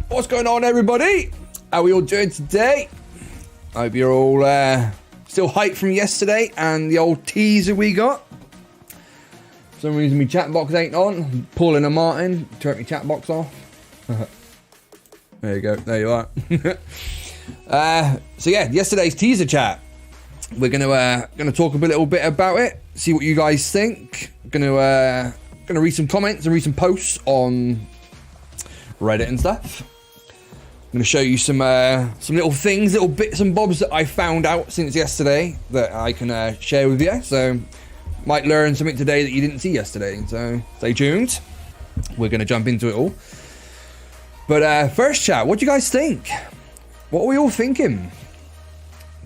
What's going on, everybody? How are we all doing today? I hope you're all still hyped from yesterday and the old teaser we got. For some reason my chat box ain't on. Paul and Martin, turn my chat box off. There you go, there you are. So yeah, yesterday's teaser chat. We're gonna talk a little bit about it, see what you guys think. Gonna read some comments and read some posts on Reddit and stuff. I'm going to show you some little things, little bits and bobs that I found out since yesterday that I can share with you. So, might learn something today that you didn't see yesterday. So, stay tuned. We're going to jump into it all. But first chat, what do you guys think? What are we all thinking?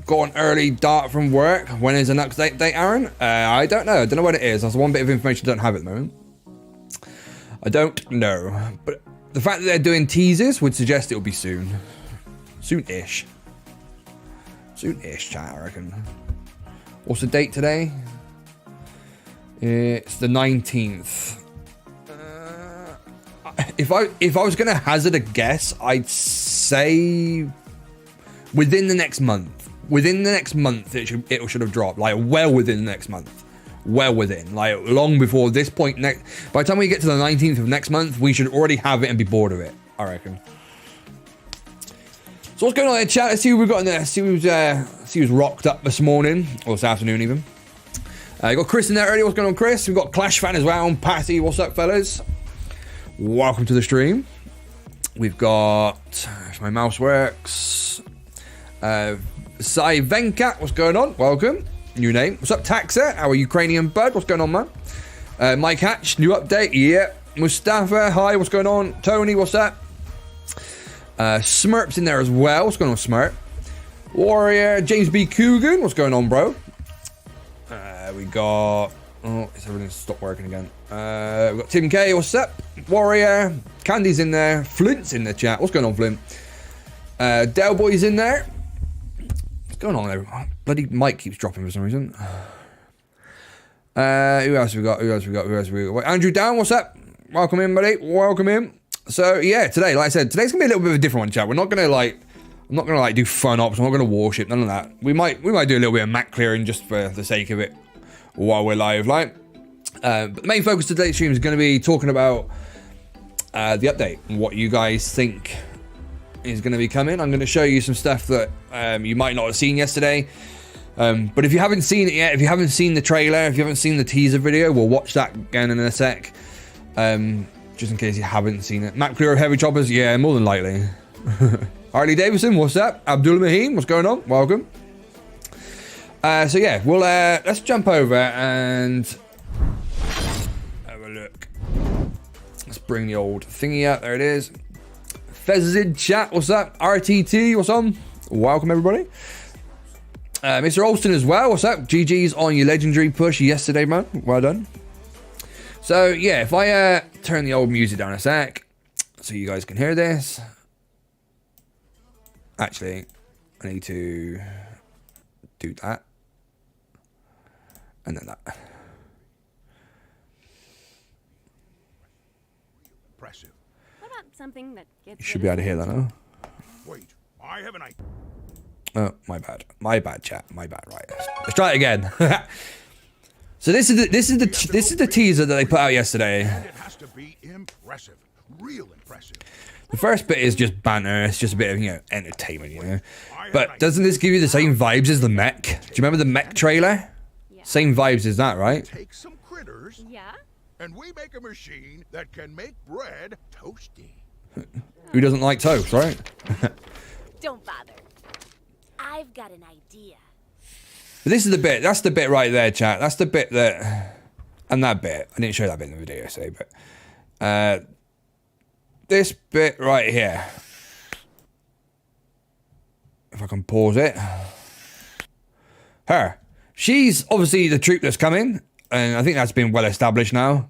Got an early dart from work. When is the next date, Aaron? I don't know. I don't know when it is. That's one bit of information I don't have at the moment. I don't know. But the fact that they're doing teasers would suggest it'll be soon. Soon-ish. Soon-ish, chat, I reckon. What's the date today? It's the 19th. If I was going to hazard a guess, I'd say within the next month. Within the next month, it should have dropped. Like, well within the next month. Well within, like long before this point. By the time we get to the 19th of next month, we should already have it and be bored of it, I reckon. So what's going on in chat? Let's see who we've got in there. See who's rocked up this morning, or this afternoon even. You got Chris in there earlier. What's going on, Chris? We've got Clash fan as well. Patty, what's up, fellas? Welcome to the stream. We've got, if my mouse works, Sai Venkat, what's going on? Welcome. New name. What's up, Taxa? Our Ukrainian bud. What's going on, man? Mike Hatch, new update. Yeah. Mustafa, hi. What's going on? Tony, what's up? Smurp's in there as well. What's going on, Smurp? Warrior, James B. Coogan. What's going on, bro? We got... Oh, everything's stopped working again. We got Tim K. What's up? Warrior. Candy's in there. Flint's in the chat. What's going on, Flint? Del Boy's in there. What's going on there? Bloody mic keeps dropping for some reason. Who else have we got? Who else have we got? Wait, Andrew Down, what's up? Welcome in, buddy. Welcome in. So yeah, today, like I said, today's gonna be a little bit of a different one, chat. I'm not gonna do fun ops. I'm not gonna warship, none of that. We might do a little bit of map clearing just for the sake of it while we're live, like. But the main focus of today's stream is gonna be talking about the update and what you guys think is going to be coming. I'm going to show you some stuff that you might not have seen yesterday. But if you haven't seen it yet, if you haven't seen the trailer, if you haven't seen the teaser video, we'll watch that again in a sec. Just in case you haven't seen it. Map clear of heavy choppers? Yeah, more than likely. Harley Davidson, what's up? Abdul Mahim, what's going on? Welcome. So yeah, we'll let's jump over and have a look. Let's bring the old thingy out. There it is. Fezzid chat, what's up? RTT, what's on? Welcome, everybody. Mr. Olsen as well, what's up? GG's on your legendary push yesterday, man. Well done. So, yeah, if I turn the old music down a sec, so you guys can hear this. Actually, I need to do that. And then that. Impressive. Something that gets You should be able to hear that now. Wait, I have an idea. Oh, my bad. My bad, chat. My bad. Right. Let's try it again. So this is the teaser that they put out yesterday. And it has to be impressive. Real impressive. The first bit is just banter. It's just a bit of, entertainment, you know. But doesn't this give you the same vibes as the mech? Do you remember the mech trailer? Yeah. Same vibes as that, right? Take some critters. Yeah? And we make a machine that can make bread toasty. Who doesn't like toast, right? Don't bother. I've got an idea. But this is the bit. That's the bit right there, chat. That's the bit that... And that bit. I didn't show that bit in the video yesterday, but... this bit right here. If I can pause it. Her. She's obviously the troop that's coming. And I think that's been well established now.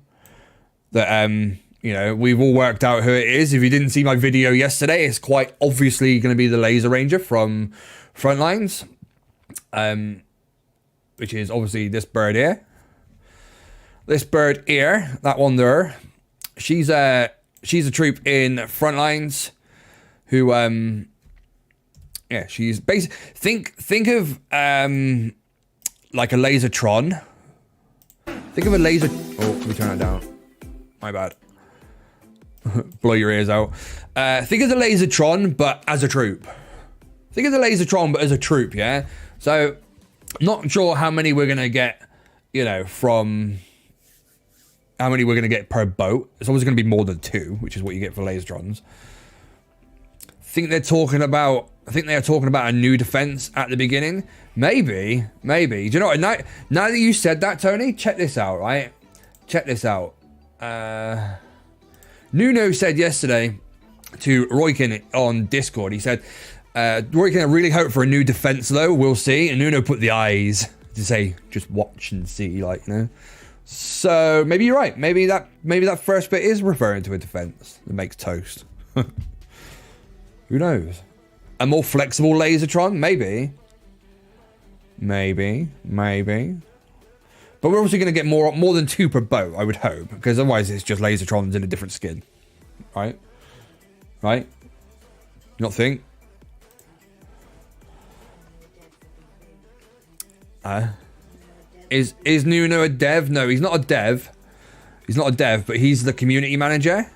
That, you know, we've all worked out who it is. If you didn't see my video yesterday, it's quite obviously going to be the Laser Ranger from Frontlines. Which is obviously this bird here. This bird here, that one there. She's a troop in Frontlines who, yeah, she's basically, think of, like a Lasertron. Think of a laser, oh, let me turn that down. My bad. Blow your ears out. Think of the Lasertron, but as a troop. Think of the Lasertron, but as a troop, yeah? So, not sure how many we're going to get, you know, from... How many we're going to get per boat. It's always going to be more than 2, which is what you get for Lasertrons. I think they're talking about a new defense at the beginning. Maybe. Do you know what? Now that you said that, Tony, check this out, right? Check this out. Nuno said yesterday to Roykin on Discord, he said, Roykin, I really hope for a new defense, though. We'll see. And Nuno put the eyes to say, just watch and see, like, you know. So maybe you're right. Maybe that first bit is referring to a defense that makes toast. Who knows? A more flexible Lasertron? Maybe. But we're also going to get more than 2 per boat, I would hope. Because otherwise it's just Lasertrons in a different skin. Right? Right? Not think? Is Nuno a dev? No, he's not a dev. He's not a dev, but he's the community manager.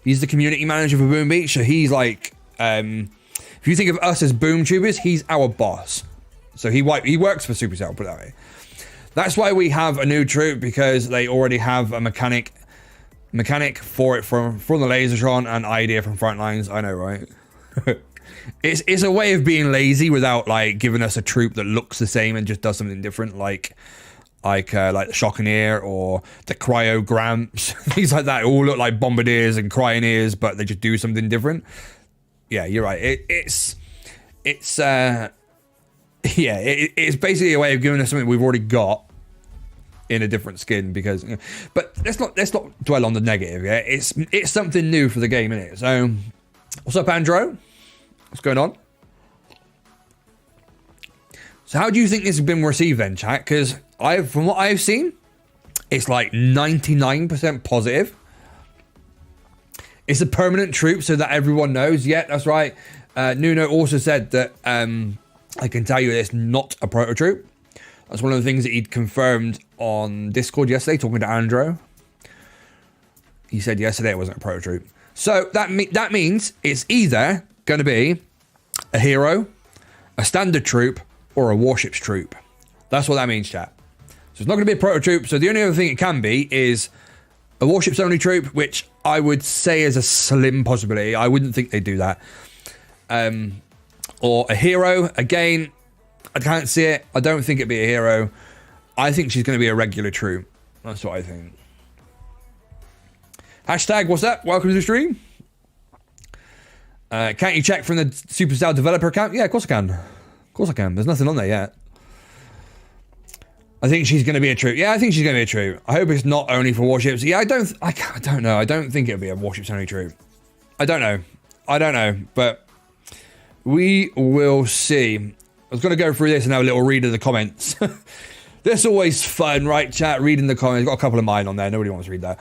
He's the community manager for Boom Beach. So he's like, if you think of us as Boom Tubers, he's our boss. So he works for Supercell, put it that way. That's why we have a new troop, because they already have a mechanic for it from the Lasertron and idea from Frontlines. I know, right? It's a way of being lazy without like giving us a troop that looks the same and just does something different, like the Shockeneer or the Cryogramps, things like that. All look like Bombardiers and Cryoneers, but they just do something different. Yeah, you're right. It's basically a way of giving us something we've already got in a different skin, because, but let's not dwell on the negative. Yeah, it's something new for the game, isn't it? So, what's up, Andro? What's going on? So how do you think this has been received then, chat? Because from what I've seen, it's like 99% positive. It's a permanent troop, so that everyone knows. Yeah, that's right. Nuno also said that I can tell you it's not a proto troop. That's one of the things that he'd confirmed on Discord yesterday, talking to Andro. He said yesterday it wasn't a proto troop. So that means it's either going to be a hero, a standard troop, or a warships troop. That's what that means, chat. So it's not going to be a proto troop. So the only other thing it can be is a warships only troop, which I would say is a slim possibility. I wouldn't think they'd do that. Or a hero. Again, I can't see it. I don't think it'd be a hero. I think she's going to be a regular troop. That's what I think. Hashtag, what's up? Welcome to the stream. Can't you check from the Supercell developer account? Yeah, of course I can. Of course I can. There's nothing on there yet. I think she's going to be a troop. Yeah, I think she's going to be a troop. I hope it's not only for warships. Yeah, I don't know. I don't think it'll be a warships only troop. I don't know. But we will see. I was going to go through this and have a little read of the comments. That's always fun, right, chat? Reading the comments. Got a couple of mine on there. Nobody wants to read that.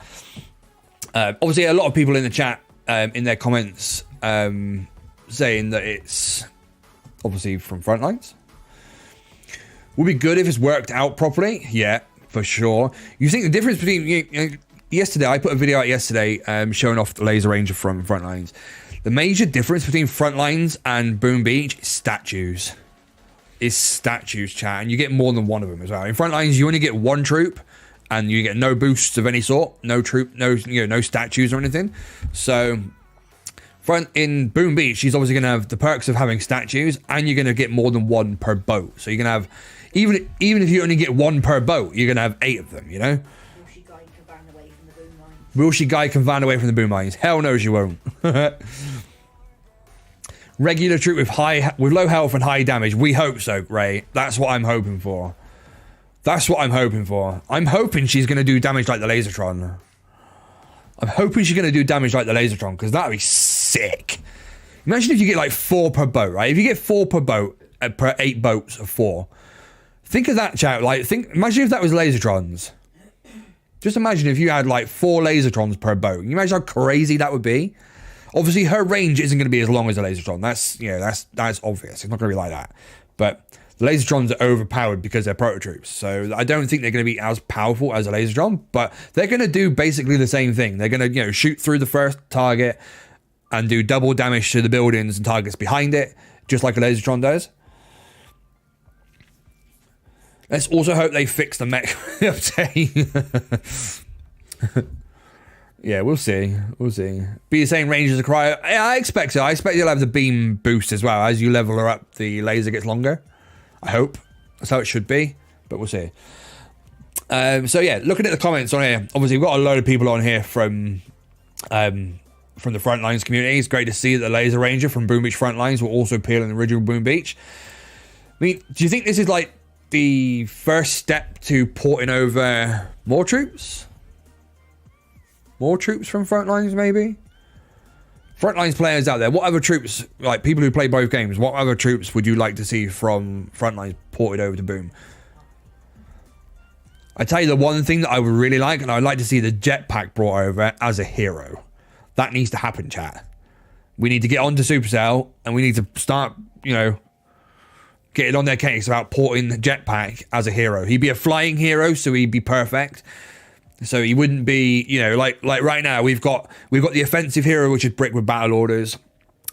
Obviously, a lot of people in the chat, in their comments, saying that it's obviously from Frontlines. Would be good if it's worked out properly. Yeah, for sure. You think the difference between... yesterday, I put a video out yesterday showing off the Laser Ranger from Frontlines. The major difference between Frontlines and Boom Beach is statues. Is statues, chat. And you get more than one of them as well. In Frontlines, you only get one troop. And you get no boosts of any sort. No troop, no statues or anything. So... In Boom Beach, she's obviously going to have the perks of having statues, and you're going to get more than one per boat. So you're going to have, even if you only get one per boat, you're going to have 8 of them, you know? Will she guide Cavan away from the boom lines? Will she guide Cavan away from the boom lines? Hell no, she won't. Regular troop with low health and high damage. We hope so, Ray. That's what I'm hoping for. That's what I'm hoping for. I'm hoping she's going to do damage like the Lasertron. I'm hoping she's going to do damage like the Lasertron, because that would be sick. Imagine if you get like 4 per boat, right? If you get 4 per boat, per 8 boats of 4. Think of that, chat. Like, imagine if that was Lasertrons. Just imagine if you had like 4 Lasertrons per boat. Can you imagine how crazy that would be? Obviously, her range isn't going to be as long as the Lasertron. That's, you know, that's obvious. It's not going to be like that. But the Lasertrons are overpowered because they're prototroops. So I don't think they're going to be as powerful as a Lasertron, but they're going to do basically the same thing. They're going to, you know, shoot through the first target and do double damage to the buildings and targets behind it, just like a Lasertron does. Let's also hope they fix the mech update. Yeah, we'll see. We'll see. Be the same range as a cryo. Yeah, I expect so. I expect you'll have the beam boost as well. As you level her up, the laser gets longer. I hope. That's how it should be. But we'll see. So yeah, looking at the comments on here, obviously we've got a load of people on here from the Frontlines community. It's great to see that the Laser Ranger from Boom Beach Frontlines will also appear in the original Boom Beach. I mean, do you think this is like the first step to porting over more troops? More troops from Frontlines, maybe? Frontlines players out there, what other troops, like people who play both games, what other troops would you like to see from Frontlines ported over to Boom? I tell you the one thing that I would really like, and I'd like to see the jetpack brought over as a hero. That needs to happen, chat. We need to get onto Supercell, and we need to start, you know, getting on their case about porting the jetpack as a hero. He'd be a flying hero, so he'd be perfect. So he wouldn't be, you know, like right now we've got the offensive hero, which is Brick with battle orders.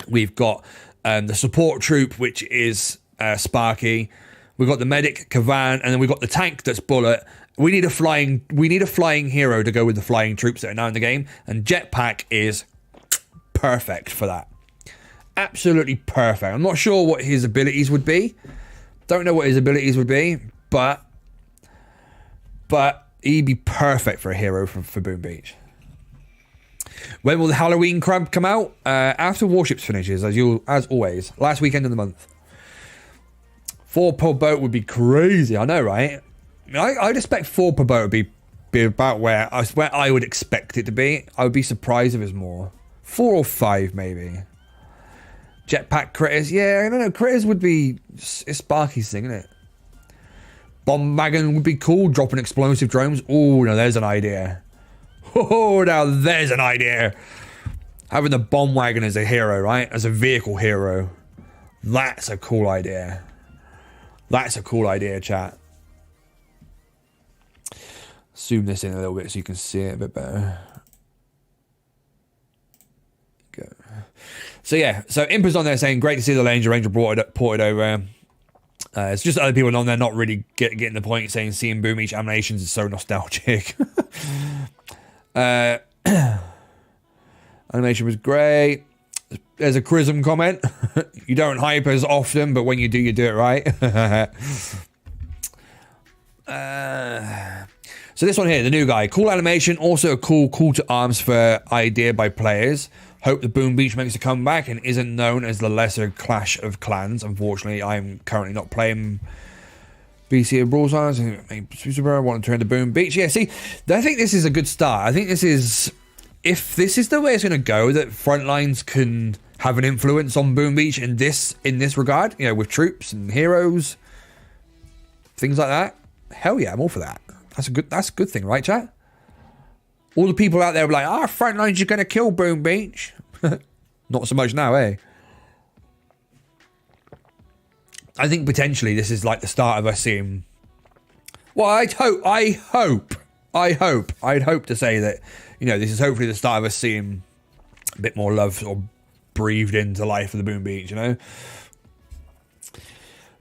We've got the support troop, which is Sparky. We've got the medic Cavan, and then we've got the tank that's Bullet. We need a flying hero to go with the flying troops that are now in the game, and Jetpack is perfect for that. Absolutely perfect. I'm not sure what his abilities would be. Don't know what his abilities would be, but he'd be perfect for a hero for Boom Beach. When will the Halloween crab come out? After Warships finishes, as always. Last weekend of the month. 4 per boat would be crazy. I know, right? I'd expect 4 per boat would be about where I would expect it to be. I would be surprised if it's more. 4 or 5, maybe. Jetpack critters. Yeah, I don't know. Critters would be... It's Sparky's thing, isn't it? Bomb wagon would be cool. Dropping explosive drones. Oh, now there's an idea. Oh, now there's an idea. Having the bomb wagon as a hero, right? As a vehicle hero. That's a cool idea. That's a cool idea, chat. Zoom this in a little bit so you can see it a bit better. Go. So yeah, so Imper's on there saying, great to see the Ranger ported over. It's just other people on there not really getting the point, saying seeing Boom Beach animations is so nostalgic. Animation was great. There's a Chrism comment. You don't hype as often, but when you do it right. So this one here, the new guy. Cool animation, also a cool call to arms for idea by players. Hope the Boom Beach makes a comeback and isn't known as the lesser Clash of Clans. Unfortunately, I'm currently not playing BC or Brawl Stars. I want to turn to Boom Beach. Yeah, see, I think this is a good start. I think this is... If this is the way it's going to go, that Frontlines can have an influence on Boom Beach in this regard, you know, with troops and heroes, things like that, hell yeah, I'm all for that. That's a good thing, right, chat? All the people out there were like, Frontlines are going to kill Boom Beach. Not so much now, eh? I think potentially this is like the start of us seeing... Well, I'd hope to say that, you know, this is hopefully the start of us seeing a bit more love sort of breathed into life of the Boom Beach, you know?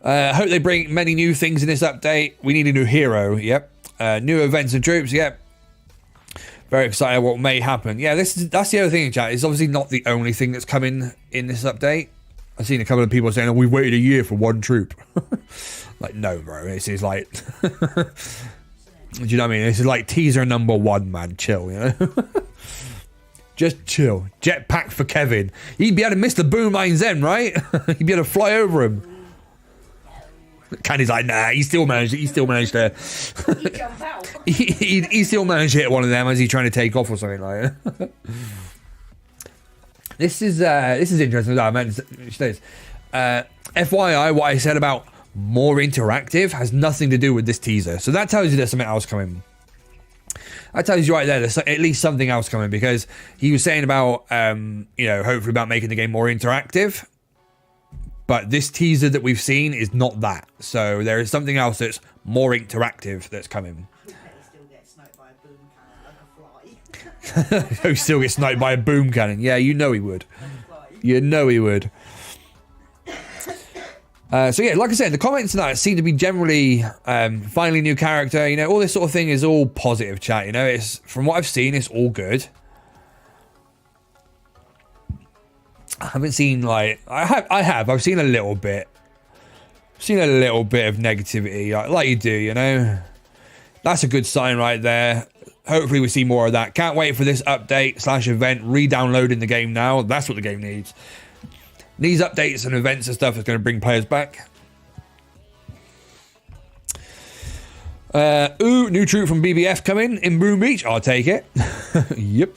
Hope they bring many new things in this update. We need a new hero, yep. New events and troops, yep. Very excited what may happen. Yeah, that's the other thing in chat. It's obviously not the only thing that's coming in this update. I've seen a couple of people saying, "Oh, we've waited a year for one troop." Like, no, bro. This is like, do you know what I mean? This is like teaser number 1, man. Chill, you know. Just chill. Jetpack for Kevin. He'd be able to miss the boom lines then, right? He'd be able to fly over him. Candy's like, nah. He still managed. He still managed to. He jumped out. he still managed to hit one of them as he's trying to take off or something like that. This is interesting. I meant this. FYI, what I said about more interactive has nothing to do with this teaser. So that tells you there's something else coming. That tells you right there there's at least something else coming, because he was saying about you know, hopefully about making the game more interactive. But this teaser that we've seen is not that. So there is something else that's more interactive that's coming. Still get sniped by a boom cannon like a fly. He still gets sniped by a boom cannon. Yeah, you know he would. You know he would. So yeah, like I said, the comments tonight seem to be generally finally new character. You know, all this sort of thing is all positive chat. You know, it's from what I've seen, it's all good. I haven't seen like I've seen a little bit. Seen a little bit of negativity, like you do, you know. That's a good sign right there. Hopefully we see more of that. Can't wait for this update / event re-downloading the game now. That's what the game needs. These updates and events and stuff is going to bring players back. New troop from BBF coming in Boom Beach. I'll take it. Yep.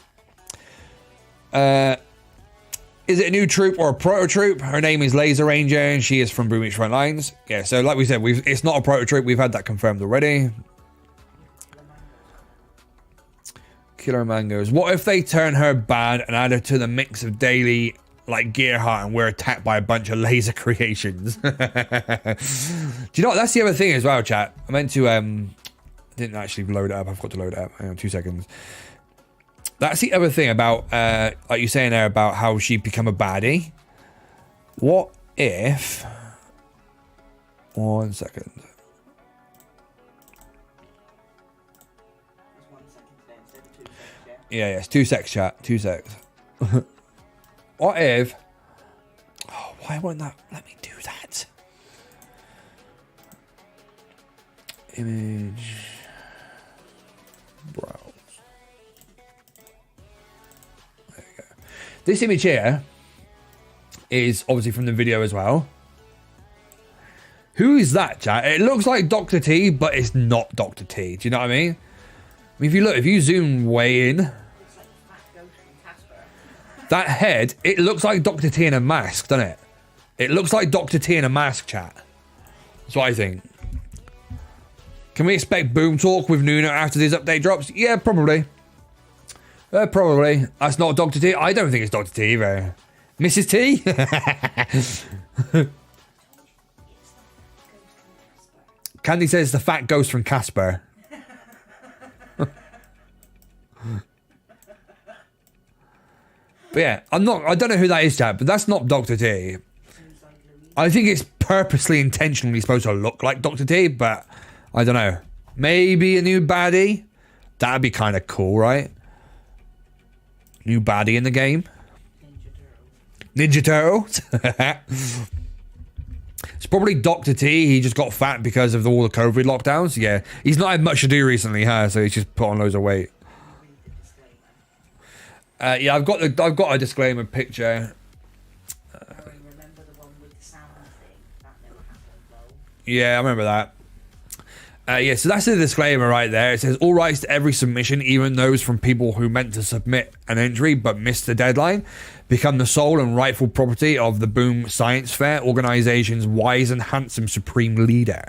Is it a new troop or a proto troop? Her name is Laser Ranger and she is from Boom Beach Frontlines. Yeah, so like we said, it's not a proto troop. We've had that confirmed already. Killer Mangoes. What if they turn her bad and add her to the mix of daily, like Gearheart, and we're attacked by a bunch of laser creations? Do you know what? That's the other thing as well, chat. I meant to, didn't actually load it up. I forgot to load it up. Hang on 2 seconds. That's the other thing about, like you're saying there about how she become a baddie. What if... 1 second. Yeah, it's 2 secs, chat. 2 secs. What if... Oh, why won't that let me do that? Image... Browse. There we go. This image here is obviously from the video as well. Who is that, chat? It looks like Dr. T, but it's not Dr. T. Do you know what I mean? I mean, if you zoom way in, that head, it looks like Dr. T in a mask, doesn't it? It looks like Dr. T in a mask, chat. That's what I think. Can we expect boom talk with Nuno after this update drops? Yeah, probably. Probably. That's not Dr. T. I don't think it's Dr. T either. Mrs. T? Candy says the fat ghost from Casper. But yeah, I don't know who that is, chat, but that's not Dr. T. I think it's purposely, intentionally supposed to look like Dr. T, but I don't know. Maybe a new baddie? That'd be kind of cool, right? New baddie in the game? Ninja Turtles? It's probably Dr. T. He just got fat because of all the COVID lockdowns. Yeah, he's not had much to do recently, huh? So he's just put on loads of weight. Yeah, I've got a disclaimer picture. Remember the one with the sound thing? That never happened though. Yeah, I remember that. Yeah, so that's the disclaimer right there. It says all rights to every submission, even those from people who meant to submit an entry but missed the deadline, become the sole and rightful property of the Boom Science Fair organization's wise and handsome supreme leader.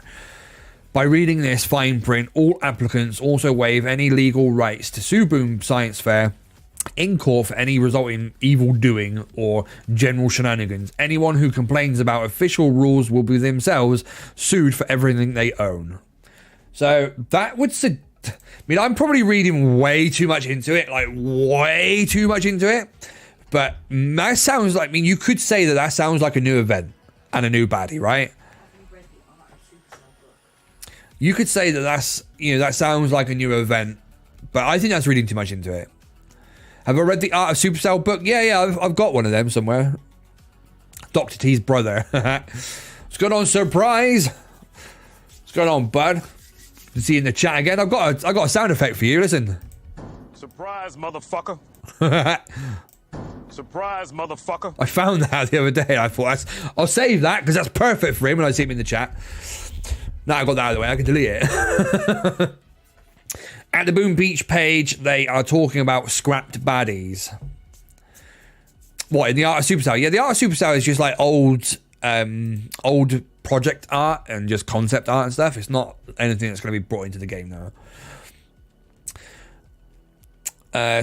By reading this fine print, all applicants also waive any legal rights to sue Boom Science Fair in court for any resulting evil doing or general shenanigans. Anyone who complains about official rules will be themselves sued for everything they own. So that would I mean, I'm probably reading way too much into it, like way too much into it. But that sounds like, I mean, you could say that sounds like a new event and a new baddie, right? You could say that that sounds like a new event, But I think that's reading too much into it. Have I read the Art of Supercell book? Yeah, I've got one of them somewhere. Dr. T's brother. What's going on, Surprise? What's going on, bud? To see you in the chat again. I got a sound effect for you. Listen. Surprise, motherfucker. Surprise, motherfucker. I found that the other day. I thought, I'll save that because that's perfect for him when I see him in the chat. Now I got that out of the way, I can delete it. At the Boom Beach page, they are talking about scrapped baddies. What, in the Art of Supercell? Yeah, the Art of Supercell is just like old project art and just concept art and stuff. It's not anything that's going to be brought into the game now.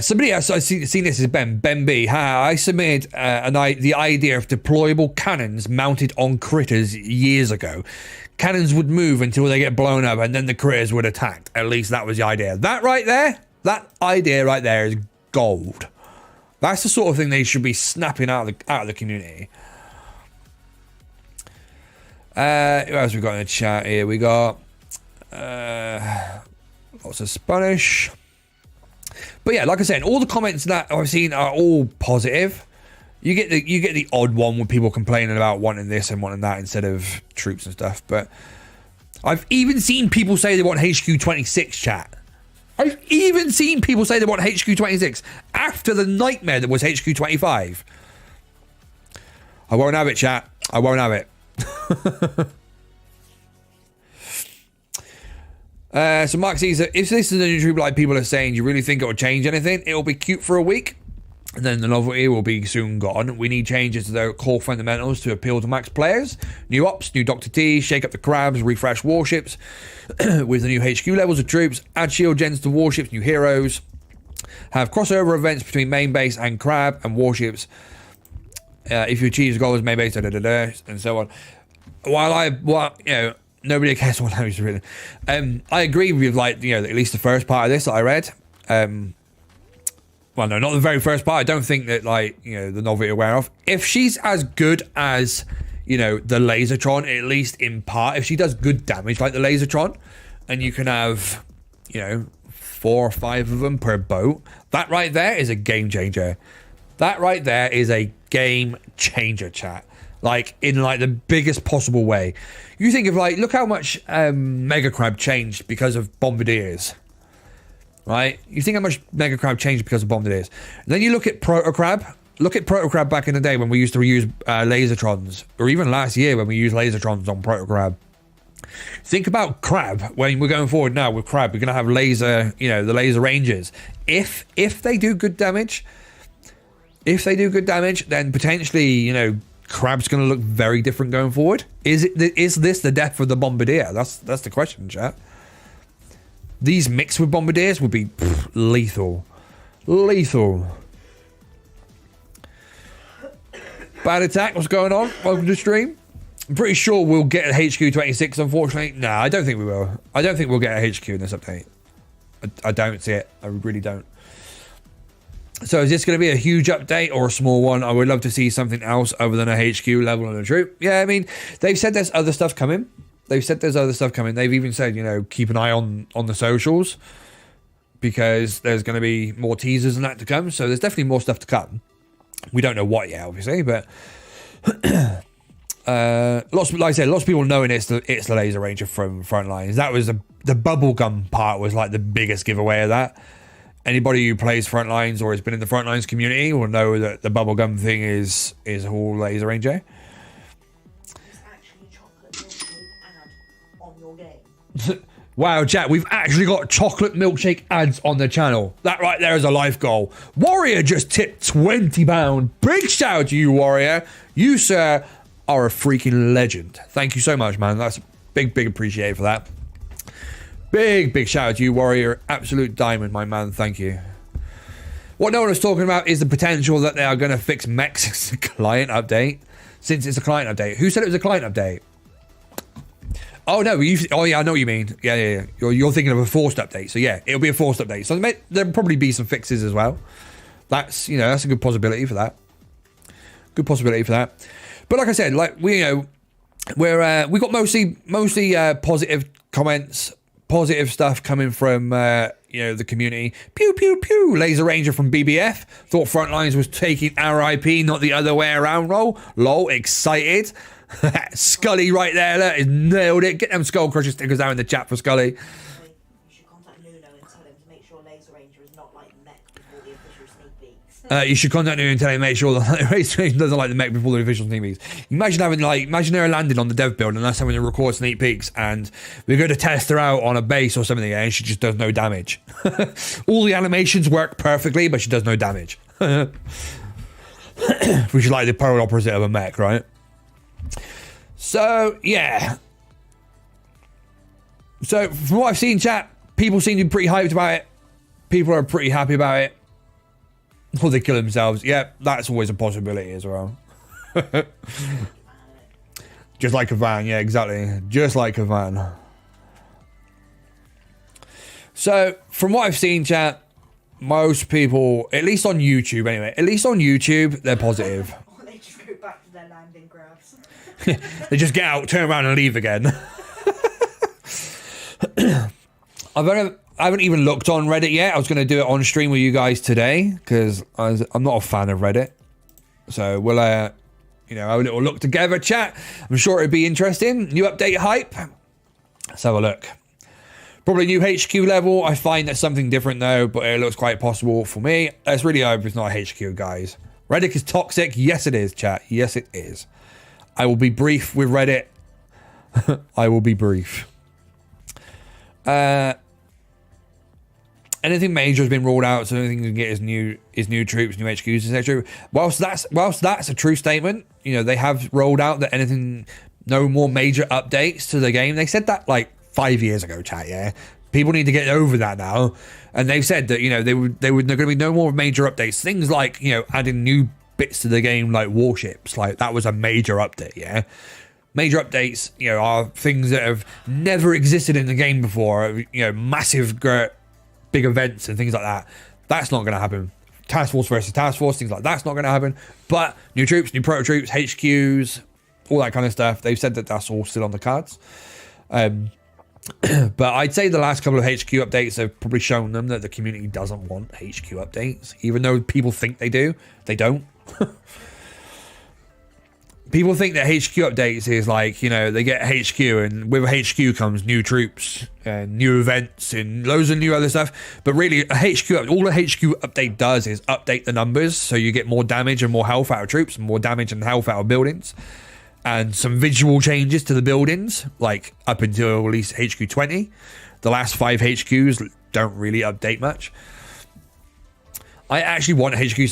Somebody else I've seen this is Ben B. I submitted the idea of deployable cannons mounted on critters years ago. Cannons would move until they get blown up and then the critters would attack. At least that was the idea. That idea right there is gold. That's the sort of thing they should be snapping out of the community. Who else we got in the chat here? We got lots of Spanish. But yeah, like I said, all the comments that I've seen are all positive. You get the odd one with people complaining about wanting this and wanting that instead of troops and stuff. But I've even seen people say they want HQ 26, chat. I've even seen people say they want HQ 26 after the nightmare that was HQ 25. I won't have it, chat. I won't have it. So Mark says, if this is a new troop like people are saying, you really think it will change anything? It will be cute for a week, and then the novelty will be soon gone. We need changes to the core fundamentals to appeal to max players. New ops, new Dr. T, shake up the crabs, refresh warships with the new HQ levels of troops, add shield gens to warships, new heroes, have crossover events between main base and crab and warships. If you achieve goals, main base, and so on. Nobody cares what I was written. I agree with at least the first part of this that I read. Well, no, not the very first part. I don't think that the novelty are aware of. If she's as good as the Lasertron, at least in part, if she does good damage like the Lasertron, and you can have 4 or 5 of them per boat, that right there is a game changer. That right there is a game changer, chat. In the biggest possible way. You think of look how much Mega Crab changed because of Bombardiers. Right? You think how much Mega Crab changed because of Bombardiers. And then you look at Proto Crab. Look at Proto Crab back in the day when we used to use Lasertrons. Or even last year when we used Lasertrons on Proto Crab. Think about Crab when we're going forward now with Crab. We're going to have laser, the laser rangers. If they do good damage, then potentially, Crab's going to look very different going forward. Is this the death of the Bombardier? That's the question, chat. These mixed with Bombardiers would be lethal. Bad Attack, what's going on? Welcome to the stream. I'm pretty sure we'll get a HQ 26, unfortunately. No, I don't think we will. I don't think we'll get a HQ in this update. I don't see it. I really don't. So is this going to be a huge update or a small one? I would love to see something else other than a HQ level on a troop. Yeah, I mean, they've said there's other stuff coming. They've even said, keep an eye on the socials because there's going to be more teasers and that to come. So there's definitely more stuff to come. We don't know what yet, obviously, but lots of people knowing it's the Laser Ranger from Frontlines. That was the bubblegum part was the biggest giveaway of that. Anybody who plays Frontlines or has been in the Frontlines community will know that the bubblegum thing is all Laser Ranger. It's actually chocolate milkshake ad on your game. Wow, chat, we've actually got chocolate milkshake ads on the channel. That right there is a life goal. Warrior just tipped £20. Big shout out to you, Warrior. You, sir, are a freaking legend. Thank you so much, man. That's big appreciate for that. Big shout out to you, Warrior. Absolute diamond, my man. Thank you. What no one was talking about is the potential that they are going to fix mechs client update. Since it's a client update. Who said it was a client update? Oh, no. Yeah, I know what you mean. Yeah. You're thinking of a forced update. So, yeah, it'll be a forced update. So, there'll probably be some fixes as well. That's a good possibility for that. But like I said, we got mostly positive comments, positive stuff coming from, you know, the community. Pew, pew, pew. Laser Ranger from BBF. Thought Frontlines was taking our IP, not the other way around, lol, excited. Scully right there, look, he's nailed it. Get them Skull Crusher stickers out in the chat for Scully. You should contact Nuno and tell him to make sure Laser Ranger is not like the mech before the official sneak peeks. You should contact Nuno and tell him make sure that Race Ranger doesn't like the mech before the official sneak peeks. Imagine having imagine her landing on the dev build and us having to record sneak peeks and we're going to test her out on a base or something and she just does no damage. All the animations work perfectly, but she does no damage. Which is like the polar opposite of a mech, right? So, yeah. So, from what I've seen, chat, people seem to be pretty hyped about it. People are pretty happy about it. Or they kill themselves. Yeah, that's always a possibility as well. Just like a van, yeah, exactly. Just like a van. So, from what I've seen, chat, most people, at least on YouTube anyway, at least on YouTube, they're positive. Or they just go back to their landing grabs. They just get out, turn around and leave again. I haven't even looked on Reddit yet. I was going to do it on stream with you guys today because I'm not a fan of Reddit. So we'll, you know, have a little look together, chat. I'm sure it'd be interesting. New update hype. Let's have a look. Probably new HQ level. I find that's something different though, but it looks quite possible for me. Let's really hope it's not HQ, guys. Reddit is toxic. Yes, it is, chat. Yes, it is. I will be brief with Reddit. I will be brief. Anything major has been rolled out, so anything you can get is new troops, new HQs, etc. Whilst that's a true statement, you know, they have rolled out that no more major updates to the game. They said that like 5 years ago, chat, yeah? People need to get over that now. And they've said that, you know, there were going to be no more major updates. Things like, you know, adding new bits to the game like warships, like that was a major update, yeah? Major updates, you know, are things that have never existed in the game before, you know, massive, big events and things like that. That's not going to happen. Task Force versus Task Force, things like that's not going to happen. But new troops, new proto troops, HQs, all that kind of stuff, they've said that that's all still on the cards. But I'd say the last couple of HQ updates have probably shown them that the community doesn't want HQ updates, even though people think they do. They don't. People think that HQ updates is like, you know, they get HQ and with HQ comes new troops and new events and loads of new other stuff. But really, all a HQ update does is update the numbers so you get more damage and more health out of troops, and more damage and health out of buildings. And some visual changes to the buildings, like up until at least HQ 20. The last 5 HQs don't really update much. I actually want HQ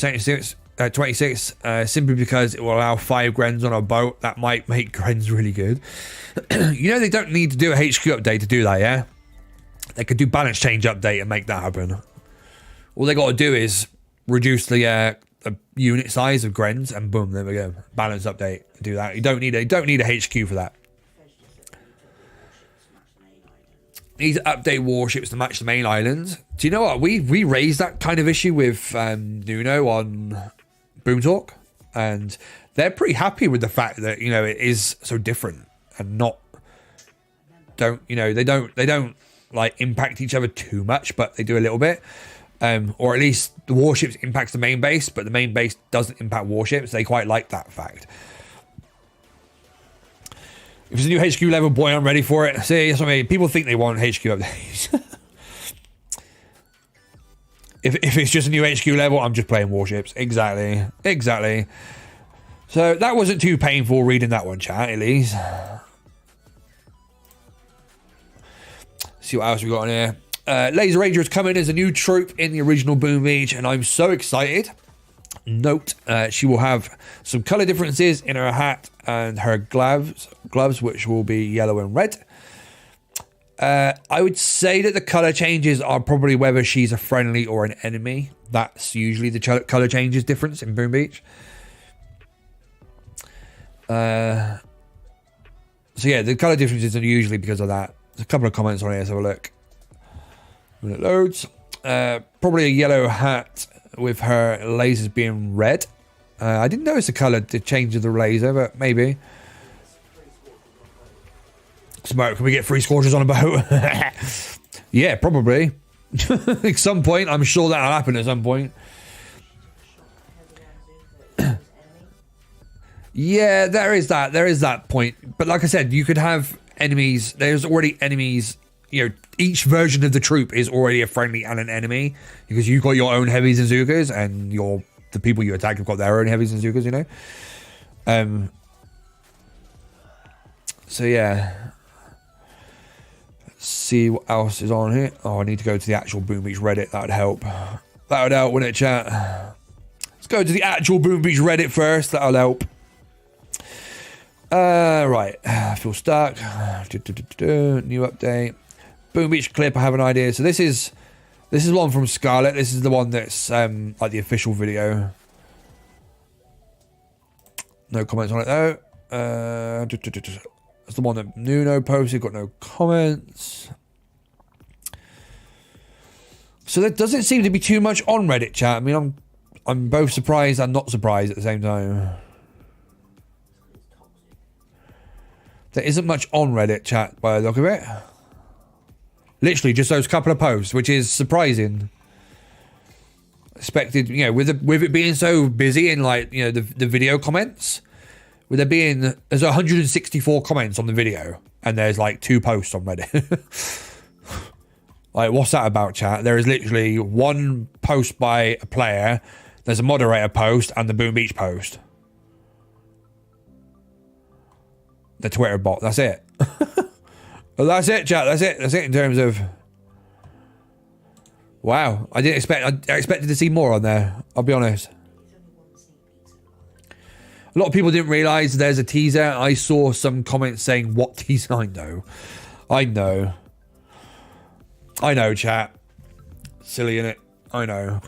26 simply because it will allow 5 Grens on a boat. That might make Grens really good. You know, they don't need to do a HQ update to do that, yeah? They could do balance change update and make that happen. All they got to do is reduce the unit size of Grens and boom, there we go. Balance update. Do that. You don't need a HQ for that. You need to update warships to match the main islands. Do you know what? We raised that kind of issue with Nuno on Boom Talk, and they're pretty happy with the fact that, you know, it is so different and they don't like impact each other too much, but they do a little bit. Or at least the warships impacts the main base, but the main base doesn't impact warships. They quite like that fact. If it's a new HQ level, boy, I'm ready for it. See, that's what I mean. People think they want HQ updates. If it's just a new HQ level, I'm just playing warships. Exactly. So that wasn't too painful reading that one, chat, at least. See what else we got on here. Laser Ranger is coming as a new troop in the original Boom Beach, and I'm so excited. Note, she will have some color differences in her hat and her gloves, which will be yellow and red. I would say that the color changes are probably whether she's a friendly or an enemy. That's usually the color changes difference in Boom Beach. So yeah, the color differences are usually because of that. There's a couple of comments on here, let's have a look. When it loads, probably a yellow hat with her lasers being red. I didn't notice the change of the laser, but maybe. Smoke, can we get 3 squadrons on a boat? Yeah, probably. At some point, I'm sure that'll happen at some point. Yeah, there is that. There is that point. But like I said, you could have enemies. There's already enemies. You know, each version of the troop is already a friendly and an enemy because you've got your own heavies and Zookas, and the people you attack have got their own heavies and Zookas. You know. So yeah. Let's see what else is on here. Oh, I need to go to the actual Boom Beach Reddit. That would help. That would help, wouldn't it, chat? Let's go to the actual Boom Beach Reddit first. That'll help. Right. I feel stuck. New update. Boom Beach clip. I have an idea. So this is one from Scarlet. This is the one that's like the official video. No comments on it though. That's the one that Nuno posted. Got no comments. So there doesn't seem to be too much on Reddit, chat. I mean, I'm both surprised and not surprised at the same time. There isn't much on Reddit, chat, by the look of it. Literally just those couple of posts, which is surprising. Expected, you know, with it being so busy in, like, you know, the video comments, with there being, there's 164 comments on the video, and there's like 2 posts on Reddit. Like, what's that about, chat? There is literally 1 post by a player, there's a moderator post, and the Boom Beach post. The Twitter bot, that's it. Well, that's it, chat. That's it in terms of. Wow, I didn't expect. I expected to see more on there. I'll be honest. A lot of people didn't realise there's a teaser. I saw some comments saying, "What teaser?" I know, chat. Silly, innit? I know.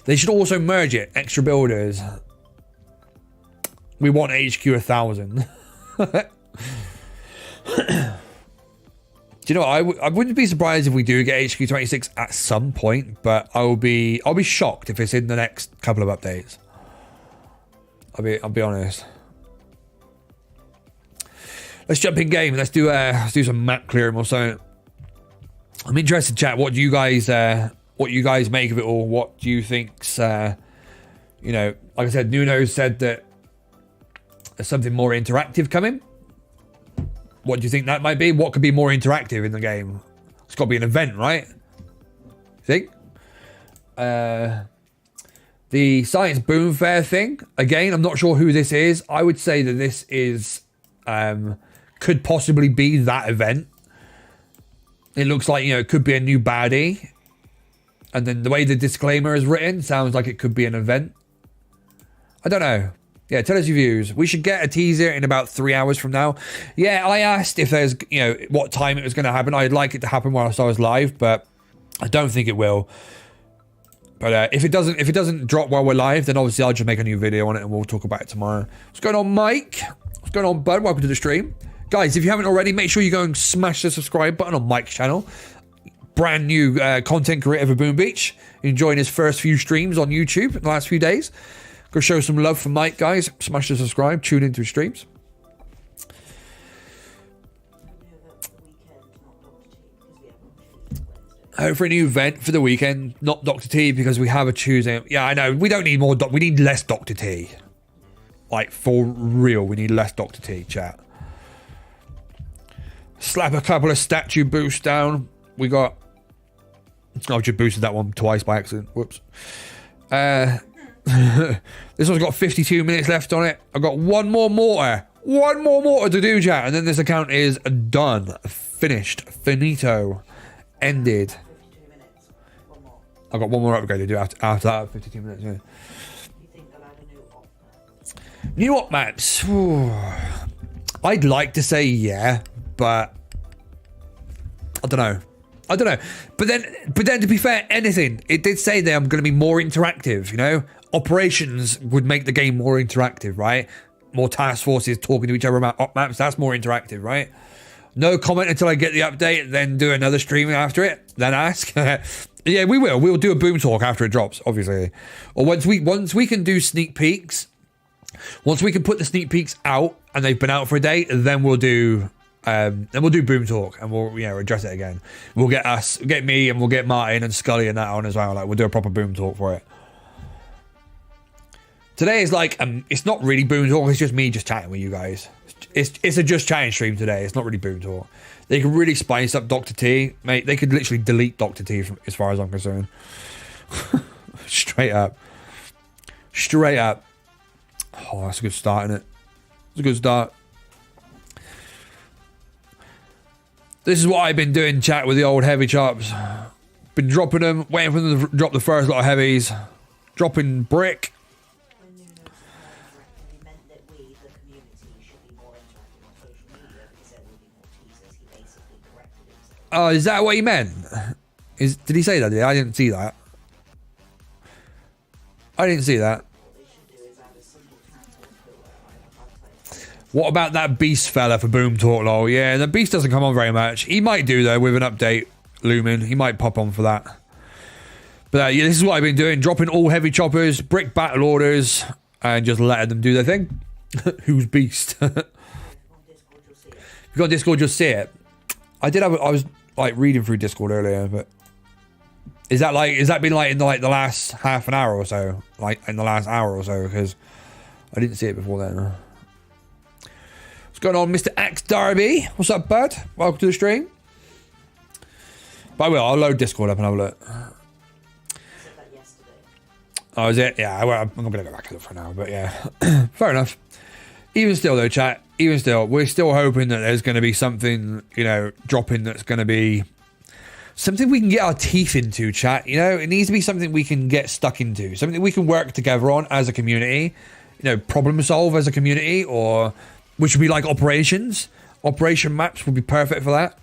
They should also merge it. Extra builders. We want HQ 1000. Do you know what? I wouldn't be surprised if we do get HQ 26 at some point, but I'll be shocked if it's in the next couple of updates. I'll be honest. Let's jump in game. Let's do some map clearing or something. I'm interested, chat. What do you guys make of it all? What do you think's you know, like I said, Nuno said that there's something more interactive coming. What do you think that might be? What could be more interactive in the game? It's got to be an event, right? Think? The Science Boom Fair thing. Again, I'm not sure who this is. I would say that this is could possibly be that event. It looks like, you know, it could be a new baddie. And then the way the disclaimer is written sounds like it could be an event. I don't know. Yeah, tell us your views. We should get a teaser in about 3 hours from now. Yeah, I asked if there's, you know, what time it was going to happen. I'd like it to happen whilst I was live, but I don't think it will. But if it doesn't drop while we're live, then obviously I'll just make a new video on it and we'll talk about it tomorrow. What's going on, Mike? What's going on, bud? Welcome to the stream. Guys, if you haven't already, make sure you go and smash the subscribe button on Mike's channel. Brand new content creator for Boom Beach. Enjoying his first few streams on YouTube in the last few days. Go show some love for Mike, guys. Smash the subscribe. Tune into his streams. For a new event for the weekend, not Dr. T, because we have a Tuesday. Yeah, I know. We don't need more. We need less Dr. T. Like, for real, we need less Dr. T, chat. Slap a couple of statue boosts down. We got. I've just boosted that one twice by accident. Whoops. This one's got 52 minutes left on it. I've got one more mortar to do, chat, and then this account is done, finished, finito, ended. 52 minutes. One more. I've got one more upgrade to do after that 52 minutes. Yeah. You think they'll add a new op map? New op maps. Ooh. I'd like to say yeah, but I don't know. But then to be fair, anything. It did say that I'm going to be more interactive, you know? Operations would make the game more interactive, right? More task forces talking to each other about op maps, that's more interactive, right? No comment until I get the update, then do another stream after it, then ask. Yeah, we will. We'll do a boom talk after it drops, obviously. Or once we can do sneak peeks, once we can put the sneak peeks out and they've been out for a day, then we'll do Then we'll do Boom Talk and we'll address it again. We'll get me, and we'll get Martin and Scully and that on as well. Like, we'll do a proper Boom Talk for it. Today is like it's not really Boom Talk. It's just me just chatting with you guys. It's a just chatting stream today. It's not really Boom Talk. They could really spice up Dr. T, mate. They could literally delete Dr. T as far as I'm concerned. Straight up. Oh, that's a good start, isn't it? It's a good start. This is what I've been doing, chat, with the old heavy chops. Been dropping them, waiting for them to drop the first lot of heavies. Dropping brick. When Nuno said he meant that we, the community, should be more interactive on social media because there will be more teasers. He basically corrected himself. Oh, is that what he meant? Did he say that? I didn't see that. I didn't see that. What they should do is add a single cancel filter. What about that Beast fella for Boom Talk, lol? Yeah, the Beast doesn't come on very much. He might do, though, with an update looming. He might pop on for that. But yeah, this is what I've been doing. Dropping all heavy choppers, brick battle orders, and just letting them do their thing. Who's Beast? If you got Discord, you'll see it. I was like reading through Discord earlier, but is that been like in the last half an hour or so? Like in the last hour or so? Because I didn't see it before then. What's going on, Mr. Axe Darby? What's up, bud? Welcome to the stream. But I'll load Discord up and have a look. Said that yesterday. Oh, is it? Yeah, well, I'm not going to go back and look for now, but yeah. Fair enough. Even still, though, chat, we're still hoping that there's going to be something, dropping that's going to be something we can get our teeth into, chat. It needs to be something we can get stuck into, something we can work together on as a community, problem solve as a community, or which would be like operations. Operation maps would be perfect for that.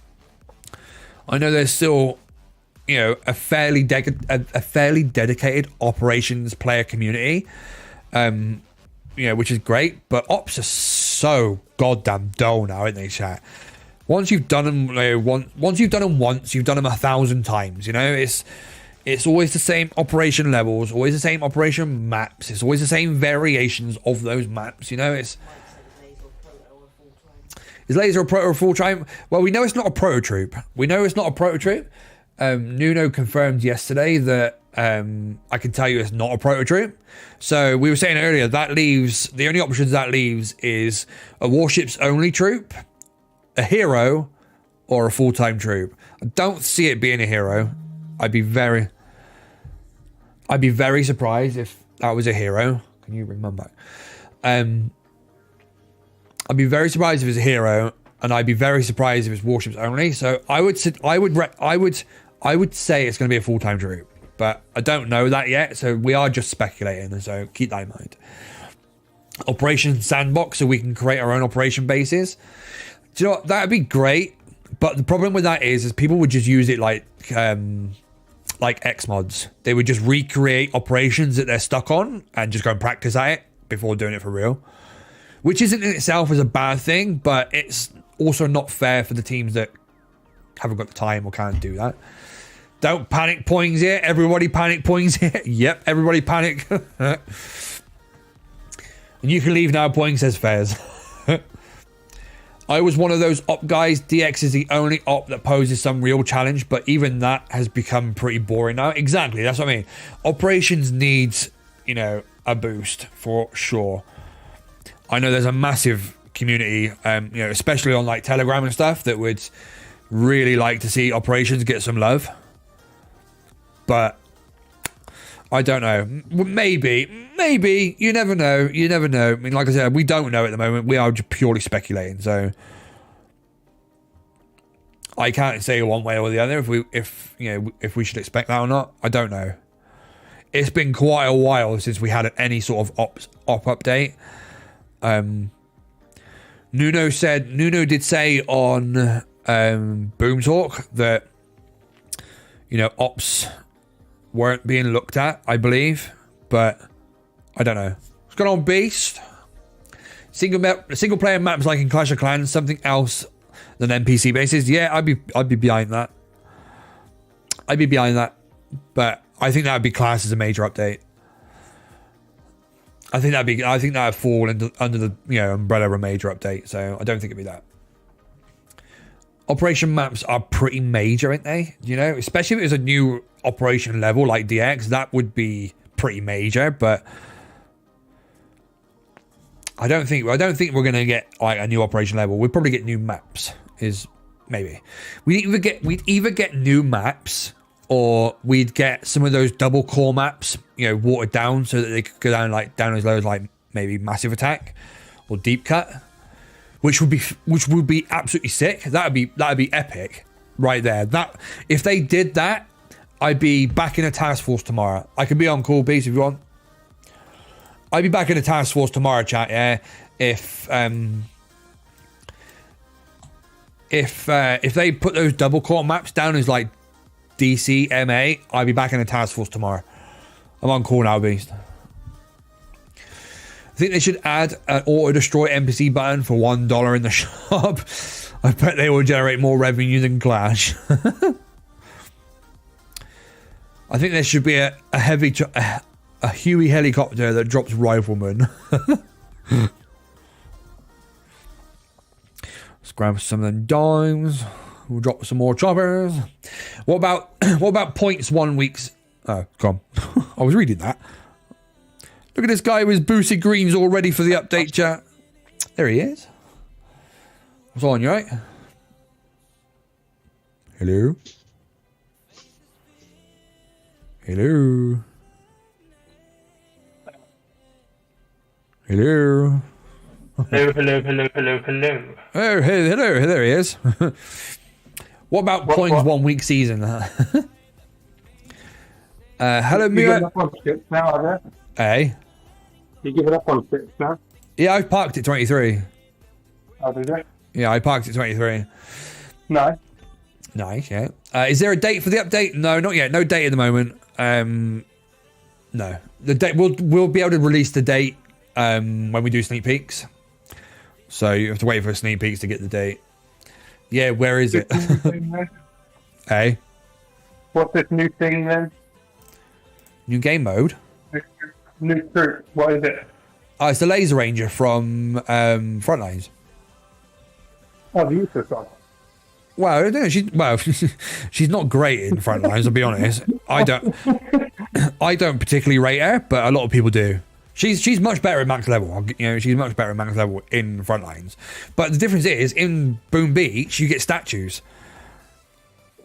I know there's still, a fairly dedicated operations player community, which is great. But ops are so goddamn dull now, aren't they, chat? Once you've done them, once you've done them once, you've done them 1,000 times. It's always the same operation levels, always the same operation maps. It's always the same variations of those maps. Is Laser a proto or full time? Well, we know it's not a proto troop. Nuno confirmed yesterday that I can tell you it's not a proto troop. So we were saying earlier that leaves the only options that leaves is a warships only troop, a hero, or a full-time troop. I don't see it being a hero. I'd be very surprised if that was a hero. Can you bring Mum back? I'd be very surprised if it's a hero, and I'd be very surprised if it's warships only. So I would say it's going to be a full-time troop, but I don't know that yet. So we are just speculating, so keep that in mind. Operation Sandbox, so we can create our own operation bases. Do you know what? That'd be great, but the problem with that is people would just use it like X mods. They would just recreate operations that they're stuck on and just go and practice at it before doing it for real. Which isn't in itself as a bad thing, but it's also not fair for the teams that haven't got the time or can't do that. Don't panic points here. Everybody panic points here. Yep, everybody panic. And you can leave now, points says Fairs. I was one of those op guys. DX is the only op that poses some real challenge, but even that has become pretty boring now. Exactly, that's what I mean. Operations needs, a boost for sure. I know there's a massive community, especially on like Telegram and stuff, that would really like to see operations get some love. But I don't know. Maybe. You never know. I mean, like I said, we don't know at the moment. We are just purely speculating. So I can't say one way or the other if we should expect that or not. I don't know. It's been quite a while since we had any sort of op update. Nuno did say on Boom Talk that ops weren't being looked at, I believe, but I don't know. What's going on, Beast? Single player maps like in Clash of Clans, something else than NPC bases. Yeah, I'd be behind that. But I think that would be classed as a major update. I think that'd fall under the umbrella of a major update. So I don't think it'd be that. operation maps are pretty major, aren't they? You know, especially if it was a new operation level like DX, that would be pretty major. But I don't think we're gonna get like a new operation level. We'll probably get new maps. Is maybe we'd either get new maps, or we'd get some of those double core maps, you know, watered down so that they could go down as low as like maybe massive attack or deep cut, which would be absolutely sick. That'd be epic right there. That if they did that, I'd be back in a task force tomorrow. I could be on call, Beast, if you want. I'd be back in a task force tomorrow, chat. Yeah, if they put those double core maps down as like DC MA, I'd be back in a task force tomorrow. I'm on call now, Beast. I think they should add an auto destroy NPC button for $1 in the shop. I bet they will generate more revenue than Clash. I think there should be a Huey helicopter that drops riflemen. Let's grab some of them dimes. We'll drop some more choppers. What about points 1 week's? Oh, come on. I was reading that. Look at this guy with his boosted greens all ready for the update, chat. There he is. What's on, you right? Hello? Hello? Hello? Hello. Oh, hey, hello, there he is. What about points 1 week season? Hello, You Mia. giving up on 6 now, are you? Hey. You giving up on 6 now? Yeah, I parked at 23. Oh, did you? Yeah, I parked at 23. No. Nice, yeah. Is there a date for the update? No, not yet. No date at the moment. No. The date we'll be able to release the date when we do sneak peeks. So you have to wait for sneak peeks to get the date. Yeah, where is it? Hey. What's this new thing then? New game mode. This new troop. What is it? Oh, it's the Laser Ranger from Frontlines. Oh, the useless one. Well, I don't know, she's not great in Frontlines, I'll be honest. I don't particularly rate her, but a lot of people do. She's much better at max level. You know, she's much better at max level in Frontlines. But the difference is, in Boom Beach, you get statues.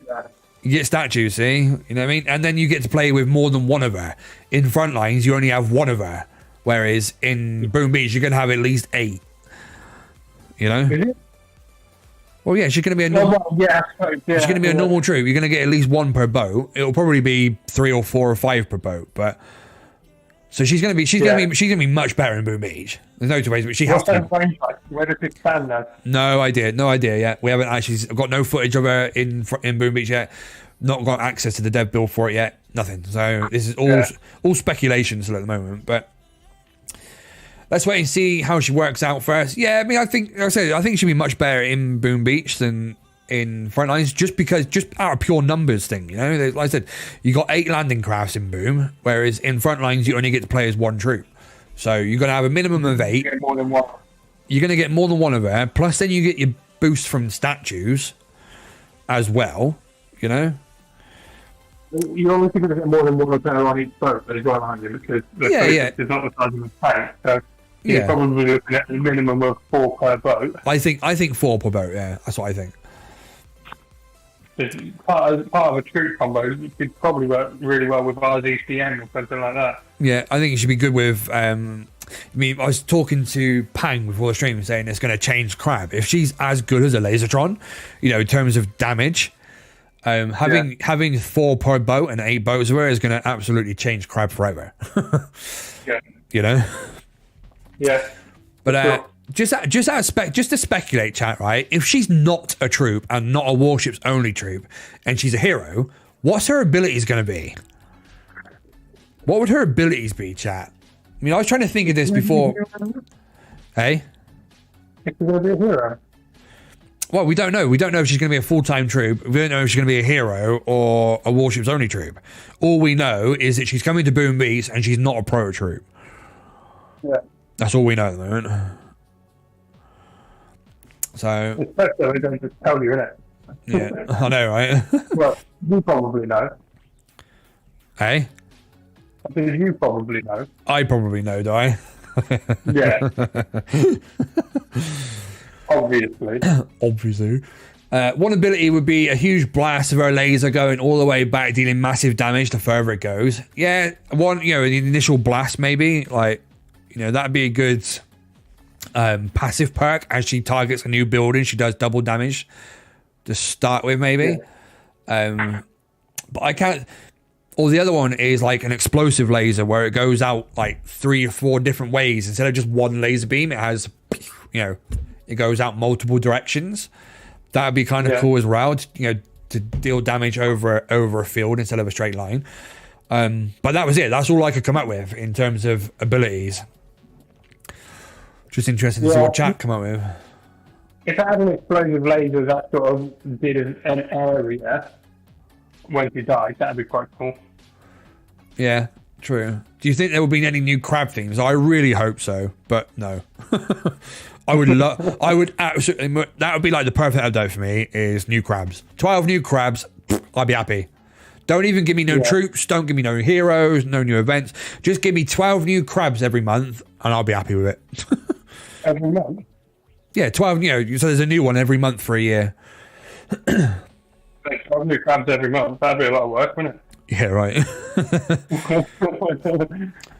Yeah. You get statues, see? You know what I mean? And then you get to play with more than one of her. In Frontlines, you only have one of her. Whereas in Boom Beach, you're going to have at least 8. You know? Is it? Well, yeah, she's going to be a normal... yeah, I suppose, yeah. It's going to be a normal troop. You're going to get at least 1 per boat. It'll probably be 3 or 4 or 5 per boat, but so she's going to be much better in Boom Beach. There's no two ways, but she has to. Where does it stand now? No idea yet. We haven't actually got no footage of her in Boom Beach yet. Not got access to the dev build for it yet. Nothing. So this is all speculation still at the moment, but. Let's wait and see how she works out first. Yeah, I mean, I think she'll be much better in Boom Beach than in Frontlines, just out of pure numbers thing, you know. Like I said, you got 8 landing crafts in Boom, whereas in Frontlines you only get to play as 1 troop. So you're gonna have a minimum of 8. Get more than one. You're gonna get more than one of her. Plus, then you get your boost from statues as well. You know. You're obviously going to get more than one of her on each boat as well, aren't you? Because the boat is not the size of a tank, so. You're probably looking at a minimum of 4 per boat. I think 4 per boat. Yeah, that's what I think. Part of a troop combo could probably work really well with RZCM or something like that. Yeah, I think it should be good with. I mean, I was talking to Pang before the stream saying it's going to change Crab. If she's as good as a Lasertron, you know, in terms of damage, having 4 per boat and 8 boats of her is going to absolutely change Crab forever. Yeah. You know. Yeah, but just to speculate, chat, right? If she's not a troop and not a warships only troop, and she's a hero, what's her abilities going to be? What would her abilities be, chat? I mean, I was trying to think of this before. Hey, if she's going to be a hero. Well, we don't know. We don't know if she's going to be a full-time troop. We don't know if she's going to be a hero or a warships only troop. All we know is that she's coming to Boom Beach and she's not a pro troop. Yeah. That's all we know at the moment. So it's better they don't just tell you, innit? Yeah, I know, right? Well, you probably know. Hey, I think you probably know. I probably know, do I? Yeah. Obviously. Obviously. One ability would be a huge blast of our laser going all the way back, dealing massive damage the further it goes. Yeah, one, the initial blast maybe, like, that'd be a good passive perk. As she targets a new building, she does double damage to start with, maybe. Yeah. But I can't. Or the other one is like an explosive laser where it goes out like 3 or 4 different ways instead of just one laser beam. It has, it goes out multiple directions. That would be kind of cool as well, to deal damage over a field instead of a straight line. But that was it. That's all I could come up with in terms of abilities. Just interesting to see what chat come up with. If it had an explosive laser that sort of did an area when she died, that'd be quite cool. Yeah, true. Do you think there will be any new crab themes? I really hope so, but no. I would absolutely. That would be like the perfect update for me. Is new crabs. 12 new crabs. I'd be happy. Don't even give me no troops. Don't give me no heroes. No new events. Just give me 12 new crabs every month, and I'll be happy with it. Every month. Yeah, 12. So there's a new one every month for a year. 12 new crabs every month. That'd be a lot of work, wouldn't it? Yeah, right.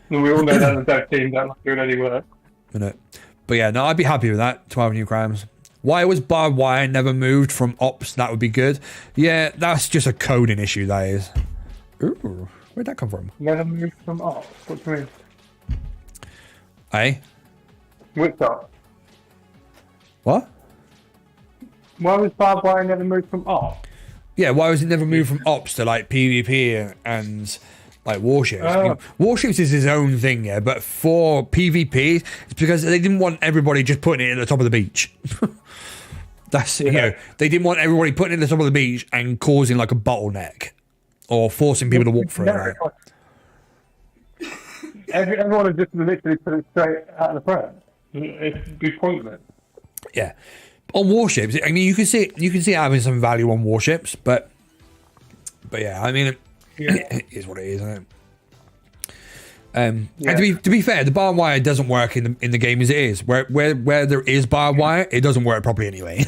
We all know that the dev team don't like doing any work. But yeah, no, I'd be happy with that. 12 new crabs. Why was barbed wire never moved from ops? That would be good. Yeah, that's just a coding issue, that is. Ooh, where'd that come from? Never moved from ops? What do you mean? Hey? Which ops? What? Why was barbed wire never moved from ops? Yeah, why was it never moved from ops to like PvP and like warships? I mean, warships is his own thing, yeah, but for PvP, it's because they didn't want everybody just putting it at the top of the beach. That's, they didn't want everybody putting it at the top of the beach and causing like a bottleneck or forcing people to walk through it. Everyone would just literally put it straight out of the front. It'd be pointless. Yeah. On warships, I mean, you can see it having some value on warships, but yeah, I mean, it is what it is, isn't it? And to be fair, the barbed wire doesn't work in the game as it is. Where there is barbed wire, it doesn't work properly anyway.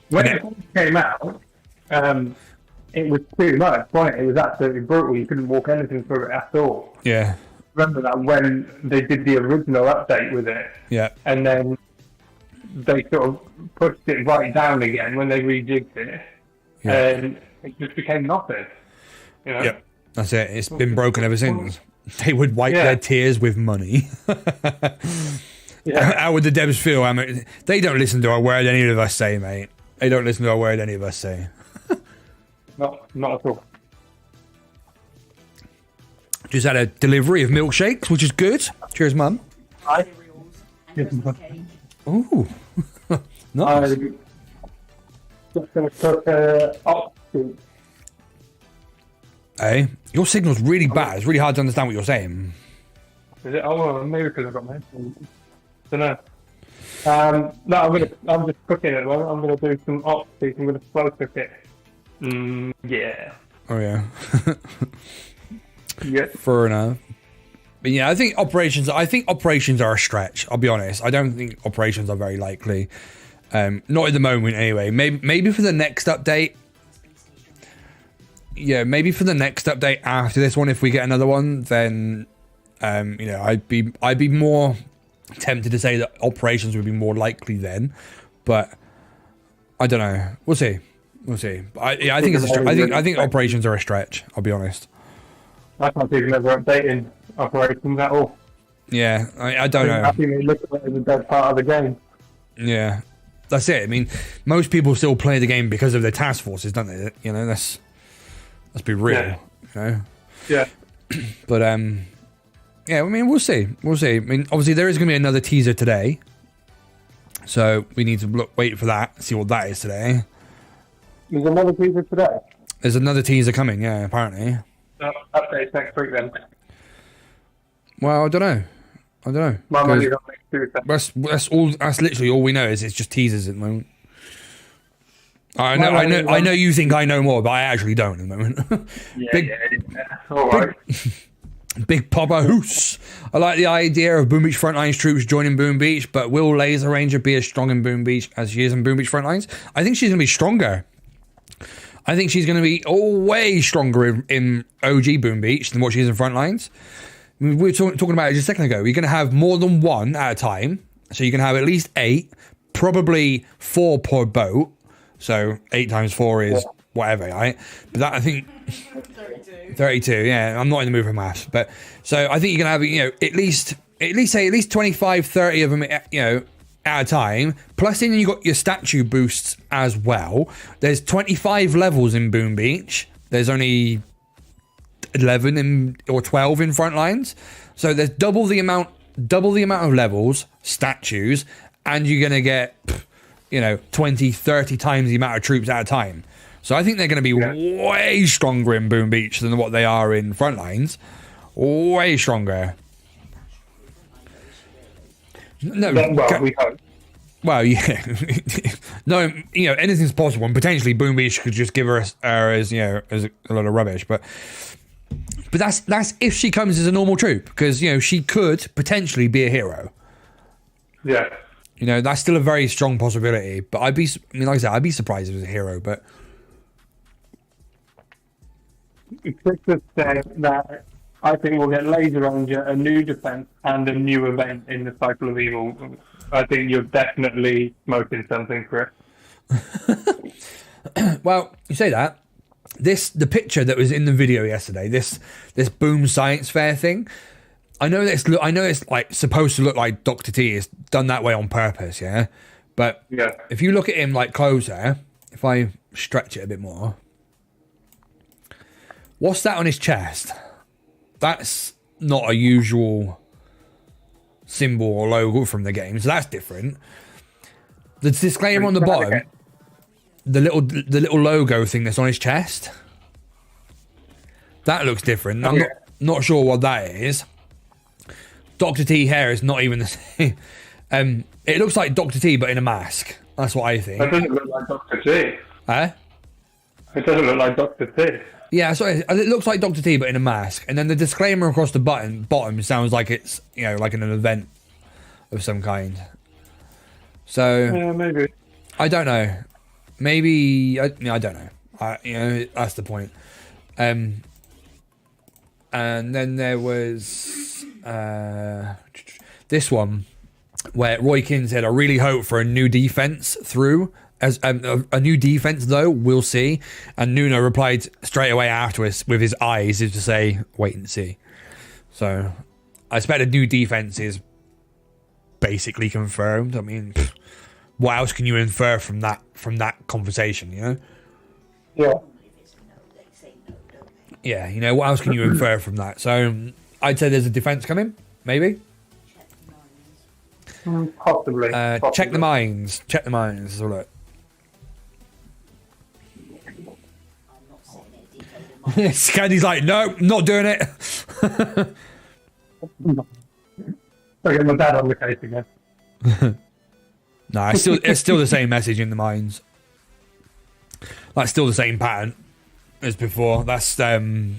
When it came out, it was too much, wasn't it? It was absolutely brutal. You couldn't walk anything through it at all. Yeah. Remember that when they did the original update with it? Yeah. And then they sort of pushed it right down again when they rejigged it, and it just became nothing. Yep, that's it. It's been broken ever since. They would wipe their tears with money. How would the devs feel? I mean, they don't listen to a word any of us say, mate. They don't listen to a word any of us say. Not at all. Just had a delivery of milkshakes, which is good. Cheers, Mum. Hi. Ooh, nice. I'm just going to cook oxygen. Hey, your signal's really bad. It's really hard to understand what you're saying. Is it? Oh, well, maybe because I've got my headphones. Don't know. No, I'm just cooking it. Well, I'm going to do some oxygen. I'm going to slow cook it. Yeah. Oh yeah. Yeah. Fair enough. But yeah, I think operations are a stretch. I'll be honest. I don't think operations are very likely. Not at the moment, anyway. Maybe for the next update. Yeah, maybe for the next update after this one, if we get another one, then I'd be more tempted to say that operations would be more likely then. But I don't know. We'll see. I think operations are a stretch. I'll be honest. I can't see them ever updating operations at all. Yeah, I don't know. I think they look at it as a dead part of the game. Yeah, that's it. I mean, most people still play the game because of their task forces, don't they? Let's be real. Yeah. Yeah. But yeah. I mean, we'll see. I mean, obviously there is going to be another teaser today, so we need to wait for that. See what that is today. There's another teaser today. There's another teaser coming. Yeah, apparently. Updates next week then. Well, I don't know. My money's on next Tuesday. That's literally all we know is it's just teasers at the moment. I know you think I know more, but I actually don't at the moment. All right. Big Papa Hoos. I like the idea of Boom Beach Frontlines troops joining Boom Beach, but will Laser Ranger be as strong in Boom Beach as she is in Boom Beach Frontlines? I think she's going to be stronger. I think she's going to be way stronger in OG Boom Beach than what she is in Frontlines. We were talking about it just a second ago. You're going to have more than one at a time. So you can have at least 8, probably 4 per boat. So 8 times 4 is whatever, right? But that, I think... 32, yeah. I'm not in the mood for maths. But so I think you can have, at least 25, 30 of them, at a time. Plus then you got your statue boosts as well. There's 25 levels in Boom Beach. There's only 11 or 12 in Frontlines. So there's double the amount of levels, statues, and you're going to get, 20, 30 times the amount of troops at a time. So I think they're going to be way stronger in Boom Beach than what they are in Frontlines. Way stronger. No, we hope. Well, yeah. No, anything's possible, and potentially Boom Beach could just give her as as a lot of rubbish. But that's if she comes as a normal troop, because she could potentially be a hero. Yeah. That's still a very strong possibility. But like I said, I'd be surprised if it was a hero. But Chris has said that I think we'll get Laser Ranger, a new defense, and a new event in the Cycle of Evil. I think you're definitely smoking something, Chris. Well, you say that. The picture that was in the video yesterday, this Boom Science Fair thing. I know it's like supposed to look like Dr. T is done that way on purpose, yeah. But if you look at him like closer, if I stretch it a bit more, what's that on his chest? That's not a usual symbol or logo from the game, so that's different. The disclaimer on the bottom, the little logo thing that's on his chest, that looks different. I'm not sure what that is. Dr. T hair is not even the same. It looks like Dr. T but in a mask. That's what I think. It doesn't look like Dr. T. Huh? It doesn't look like Dr. T. Yeah, so it looks like Dr. T but in a mask. And then the disclaimer across the bottom sounds like it's, like an event of some kind. So Yeah, maybe. I don't know. Maybe I don't know. That's the point. And then there was this one where Roy Keane said, "I really hope for a new defense through as a new defense though. We'll see." And Nuno replied straight away afterwards with his eyes is to say, "Wait and see." So I expect a new defense is basically confirmed. I mean, what else can you infer from that conversation? Yeah. Yeah. What else can you infer from that? So I'd say there's a defense coming, maybe. Possibly. Check the mines. Check the mines. Have a look. Scandy's like, no, not doing it. I'll get my dad on the case again. No, it's still the same message in the mines. That's still the same pattern as before. That's the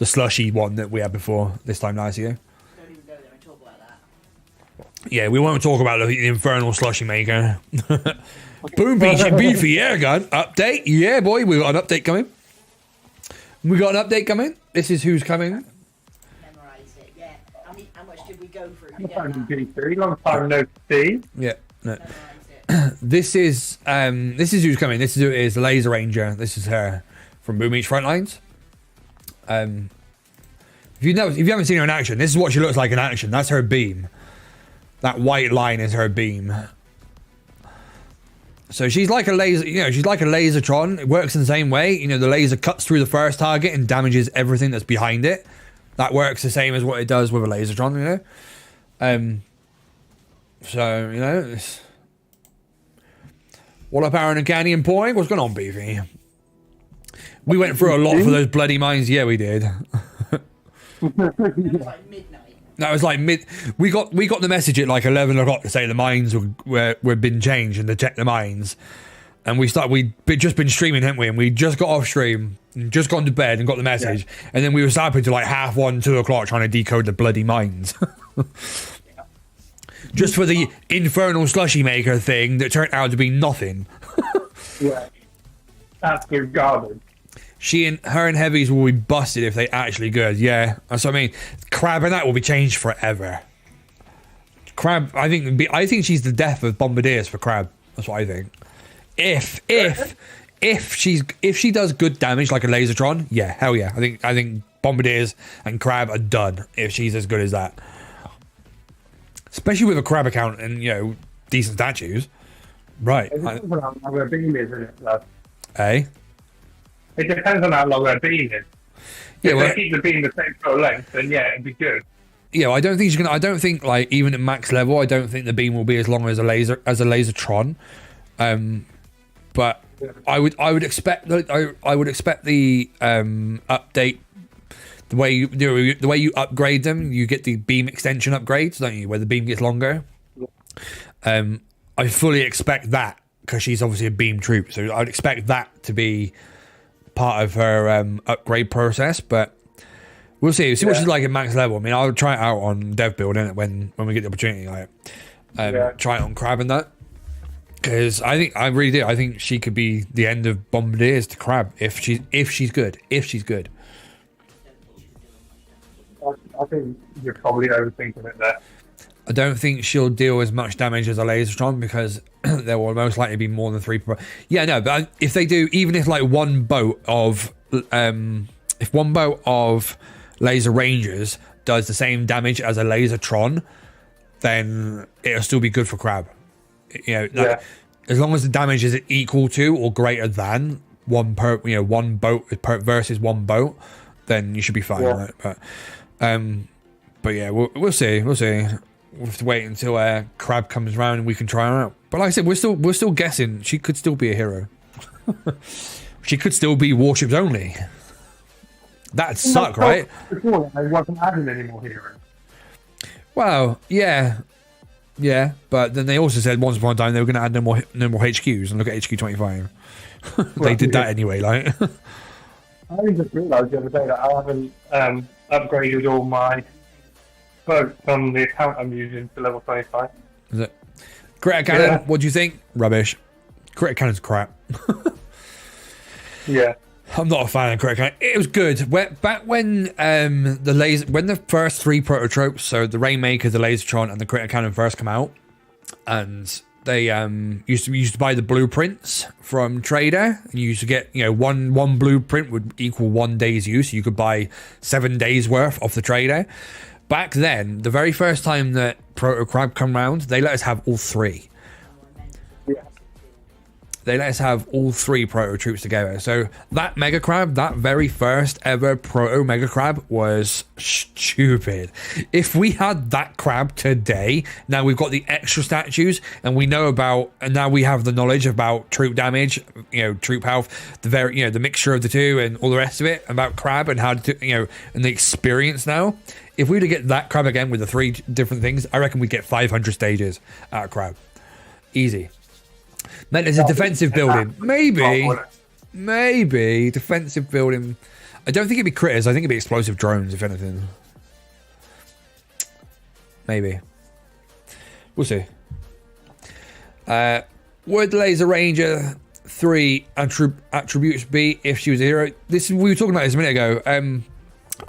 slushy one that we had before this time last year. Don't even go there and talk about that. Yeah, we won't talk about the infernal slushy maker. Boom Beach beefy air gun update. Yeah, boy, we got an update coming. This is who's coming. Memorise it, yeah. I mean, how much did we go through? Long time no see. Yeah, no. Memorise it. This is who's coming. This is Laser Ranger. This is her from Boom Beach Frontlines. If you haven't seen her in action, this is what she looks like in action. That's her beam. That white line is her beam. So she's like a laser, she's like a lasertron. It works in the same way. The laser cuts through the first target and damages everything that's behind it. That works the same as what it does with a lasertron, So, it's... What up, Aaron and Candy and Poing? What's going on, Beefy? We went through a lot for those bloody mines. Yeah, we did. It was like midnight. That was like we got the message at like 11 o'clock to say the mines were been changed and to check the mines. and we'd just been streaming, hadn't we? And we just got off stream, and just gone to bed and got the message, and then we were slapping to like 1:30, 2 o'clock trying to decode the bloody mines. Just for the infernal slushy maker thing that turned out to be nothing. Yeah. Absolute garbage. Her and Heavies will be busted if they actually good. Yeah, that's what I mean. Crab and that will be changed forever. Crab, I think she's the death of Bombardiers for Crab. That's what I think. If she does good damage like a Lasertron, yeah, hell yeah. I think Bombardiers and Crab are done if she's as good as that. Especially with a Crab account and decent statues. Right. It depends on how long her beam is, isn't it? Though? Eh? It depends on how long her beam is. Yeah, if they keep the beam the same sort of length, then yeah, it'd be good. Yeah, well, I don't think she's gonna. I don't think like even at max level, I don't think the beam will be as long as a Lasertron. But I would expect the update. The way you upgrade them, you get the beam extension upgrades, don't you? Where the beam gets longer. I fully expect that because she's obviously a beam troop, so I'd expect that to be part of her upgrade process. But we'll see. See what she's like at max level. I mean, I'll try it out on dev build innit, when we get the opportunity. Like, try it on Crab and that. Because I really do. I think she could be the end of Bombardiers to Crab if she's good. If she's good. I think you're probably overthinking it there. I don't think she'll deal as much damage as a Lasertron because there will most likely be more than 3. Yeah, no, but if they do, even if like one boat of Laser Rangers does the same damage as a Lasertron, then it'll still be good for Crab. As long as the damage is equal to or greater than one boat versus one boat, then you should be fine. Yeah. Right? But yeah, we'll see. We'll have to wait until Crab comes around and we can try her out. But like I said, we're still guessing. She could still be a hero. She could still be warships only. That'd suck, right? Before they wasn't adding any more heroes. Well, yeah, but then they also said once upon a time they were going to add no more HQs, and look at HQ 25. They did that anyway, like. I only just realised the other day that I haven't upgraded all my boats on the account I'm using to level 25. Is it? Critter Cannon, what do you think? Rubbish. Critter Cannon's crap. Yeah. I'm not a fan of Critter Cannon. It was good. Back when the first 3 prototypes, so the Rainmaker, the Lasertron, and the Critter Cannon first come out, and they used to buy the blueprints from Trader, and you used to get one blueprint would equal 1 day's use. You could buy 7 days worth off the Trader. Back then, the very first time that Proto Crab come round, they let us have all 3. Yeah. They let us have all 3 proto troops together. So that Mega Crab, that very first ever proto Mega Crab, was stupid. If we had that crab today, now we've got the extra statues, and we know about, and now we have the knowledge about troop damage, troop health, the mixture of the two, and all the rest of it about crab and how to, and the experience now. If we were to get that crab again with the 3 different things, I reckon we'd get 500 stages out of crab. Easy. Then there's a defensive building. Maybe defensive building. I don't think it'd be critters. I think it'd be explosive drones, if anything.Maybe. We'll see. Would Laser Ranger 3 attributes be if she was a hero? We were talking about this a minute ago.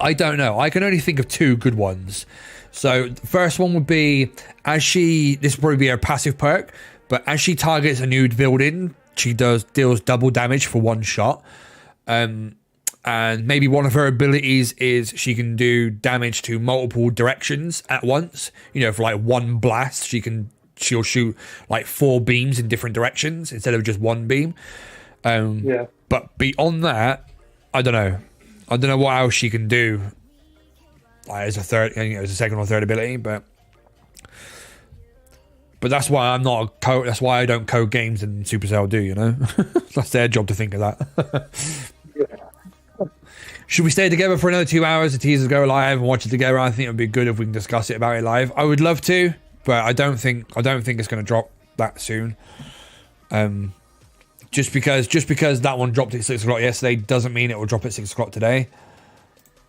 I don't know. I can only think of 2 good ones. So the first one would be, this would probably be her passive perk, but as she targets a new building, she deals double damage for 1 shot. And maybe one of her abilities is she can do damage to multiple directions at once. For like 1 blast, she'll shoot like 4 beams in different directions instead of just 1 beam. But beyond that, I don't know. I don't know what else she can do, like as a second or third ability, but that's why I'm not that's why I don't code games and Supercell do, That's their job to think of that. Should we stay together for another 2 hours? The teasers go live and watch it together. I think it would be good if we can discuss it about it live. I would love to, but I don't think it's going to drop that soon. just because that one dropped at 6 o'clock yesterday doesn't mean it will drop at 6 o'clock today.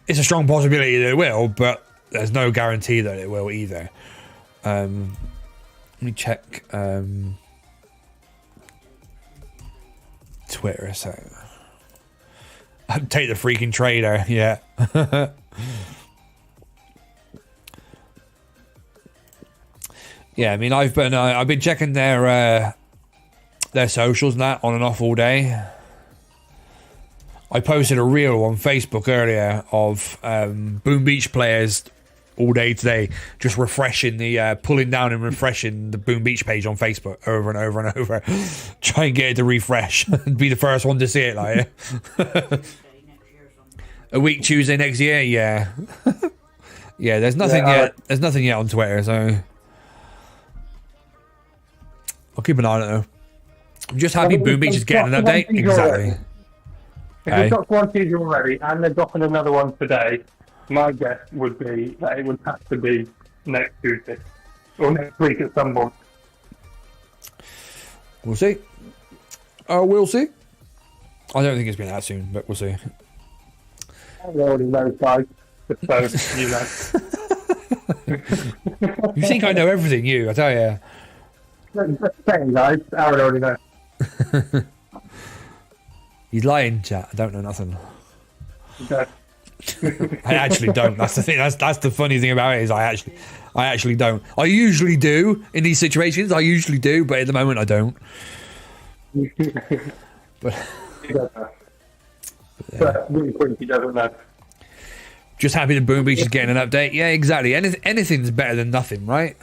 It's a strong possibility that it will, but there's no guarantee that it will either. Let me check Twitter a second. Take the freaking trader, yeah. Yeah, I mean, I've been checking their socials and that on and off all day. I posted a reel on Facebook earlier of Boom Beach players all day today, just refreshing the pulling down and refreshing the Boom Beach page on Facebook over and over and over. Try and get it to refresh and be the first one to see it, like a week Tuesday next year, yeah. Yeah, there's nothing yet. There's nothing yet on Twitter, so I'll keep an eye on it though. I'm just happy Boom Beach is getting an update. Exactly. If they've got one teaser already and they're dropping another one today, my guess would be that it would have to be next Tuesday or next week at some point. We'll see. We'll see. I don't think it's been that soon, but we'll see. I already know, guys. So, you know. You think I know everything, you? I tell you. Same, guys. I already know. He's lying, chat. I don't know nothing. Okay. I actually don't. That's the thing. That's the funny thing about it is I actually don't. I usually do in these situations. I usually do, but at the moment I don't. But really quick, he doesn't know. Just happy that Boom Beach is getting an update. Yeah, exactly. Anything's better than nothing, right?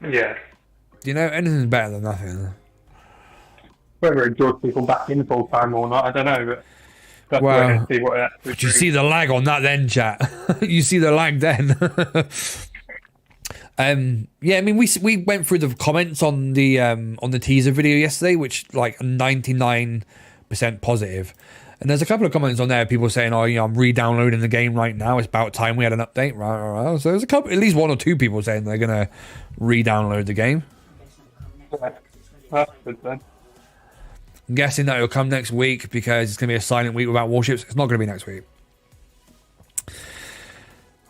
Yeah. You know, anything's better than nothing. Whether it draws people back in full time or not, I don't know. But that's where see what it actually but you see the lag on that then, chat. You see the lag then. Yeah, I mean, we went through the comments on the teaser video yesterday, which like 99% positive. And there's a couple of comments on there, people saying, "Oh, you know, I'm re-downloading the game right now. It's about time we had an update." Right. So there's at least one or two people saying they're gonna re-download the game. That's good then. I'm guessing that it'll come next week because it's going to be a silent week without warships. It's not going to be next week.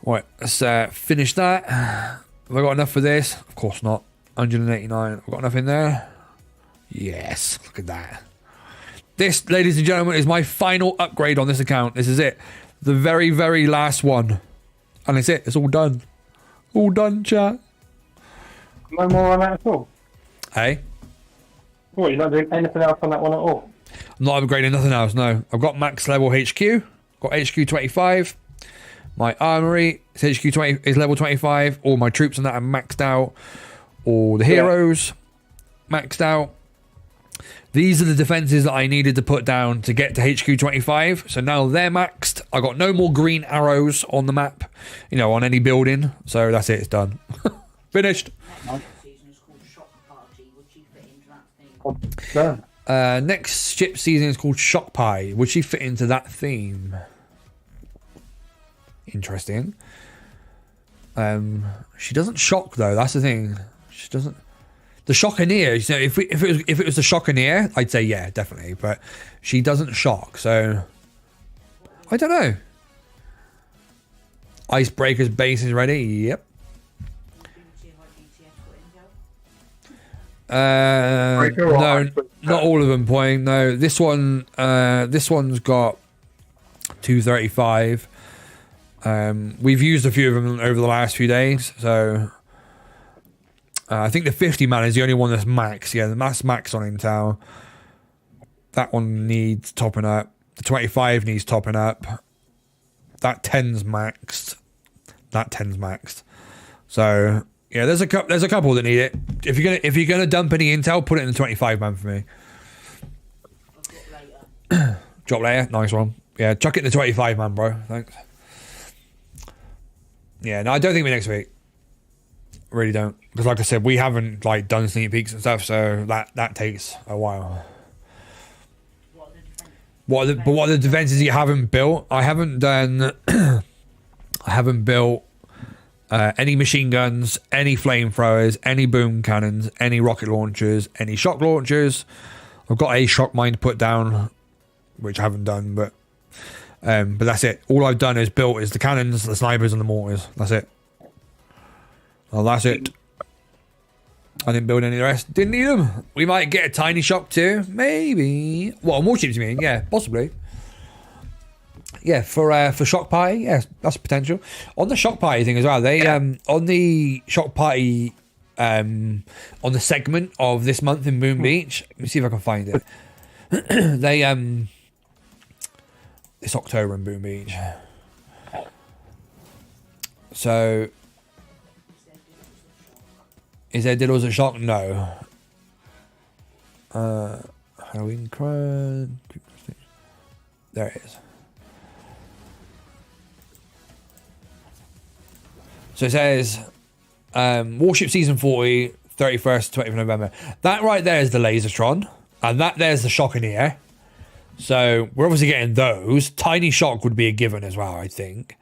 Right, let's finish that. Have I got enough for this? Of course not. 189. Have I got enough in there? Yes, look at that. This, ladies and gentlemen, is my final upgrade on this account. This is it. The very, very last one. And it's it. It's all done. All done, chat. No more on that at all? Hey? What, you're not doing anything else on that one at all? I'm not upgrading nothing else, no. I've got max level HQ. Got HQ 25. My armory is HQ 20 is level 25. All my troops and that are maxed out. All the heroes maxed out. These are the defenses that I needed to put down to get to HQ 25. So now they're maxed. I got no more green arrows on the map, you know, on any building. So that's it, it's done. Finished. Next ship season is called Shock Pie. Would she fit into that theme? Interesting. She doesn't shock though. That's the thing. She doesn't. The Shockeneer. You know, if it was the Shockeneer, I'd say yeah, definitely. But she doesn't shock, so I don't know. Icebreaker's base is ready. Yep. No, not all of them point. No, this one's got 235. We've used a few of them over the last few days, so I think the 50 man is the only one that's max. Yeah, that's max on Intel. That one needs topping up. The 25 needs topping up. That 10's maxed. That 10's maxed. So yeah, there's a couple that need it. If you're gonna dump any Intel, put it in the 25 man for me. Drop layer, nice one. Yeah, chuck it in the 25 man, bro. Thanks. Yeah, no, I don't think we're next week. Really don't, because like I said, we haven't like done sneak peeks and stuff, so that takes a while. What are the defenses you haven't built? I haven't done. I haven't built any machine guns, any flamethrowers, any boom cannons, any rocket launchers, any shock launchers. I've I've got a shock mine to put down, which I haven't done, but that's it. All I've done is built is the cannons, the snipers, and the mortars. That's it. Well, that's it. I didn't build any of the rest. Didn't need them. We might get a tiny shock too. Maybe. What, on warships you mean? Yeah, possibly. Yeah, for shock party, yes, that's potential. On the shock party thing as well, they on the shock party on the segment of this month in Boom Beach. Let me see if I can find it. They it's October in Boom Beach. So is there diddles at shock? No. Halloween crud. There it is. So it says Warship Season 40, 31st, 20th November. That right there is the Lasertron. And that there's the Shockeneer. So we're obviously getting those. Tiny Shock would be a given as well, I think.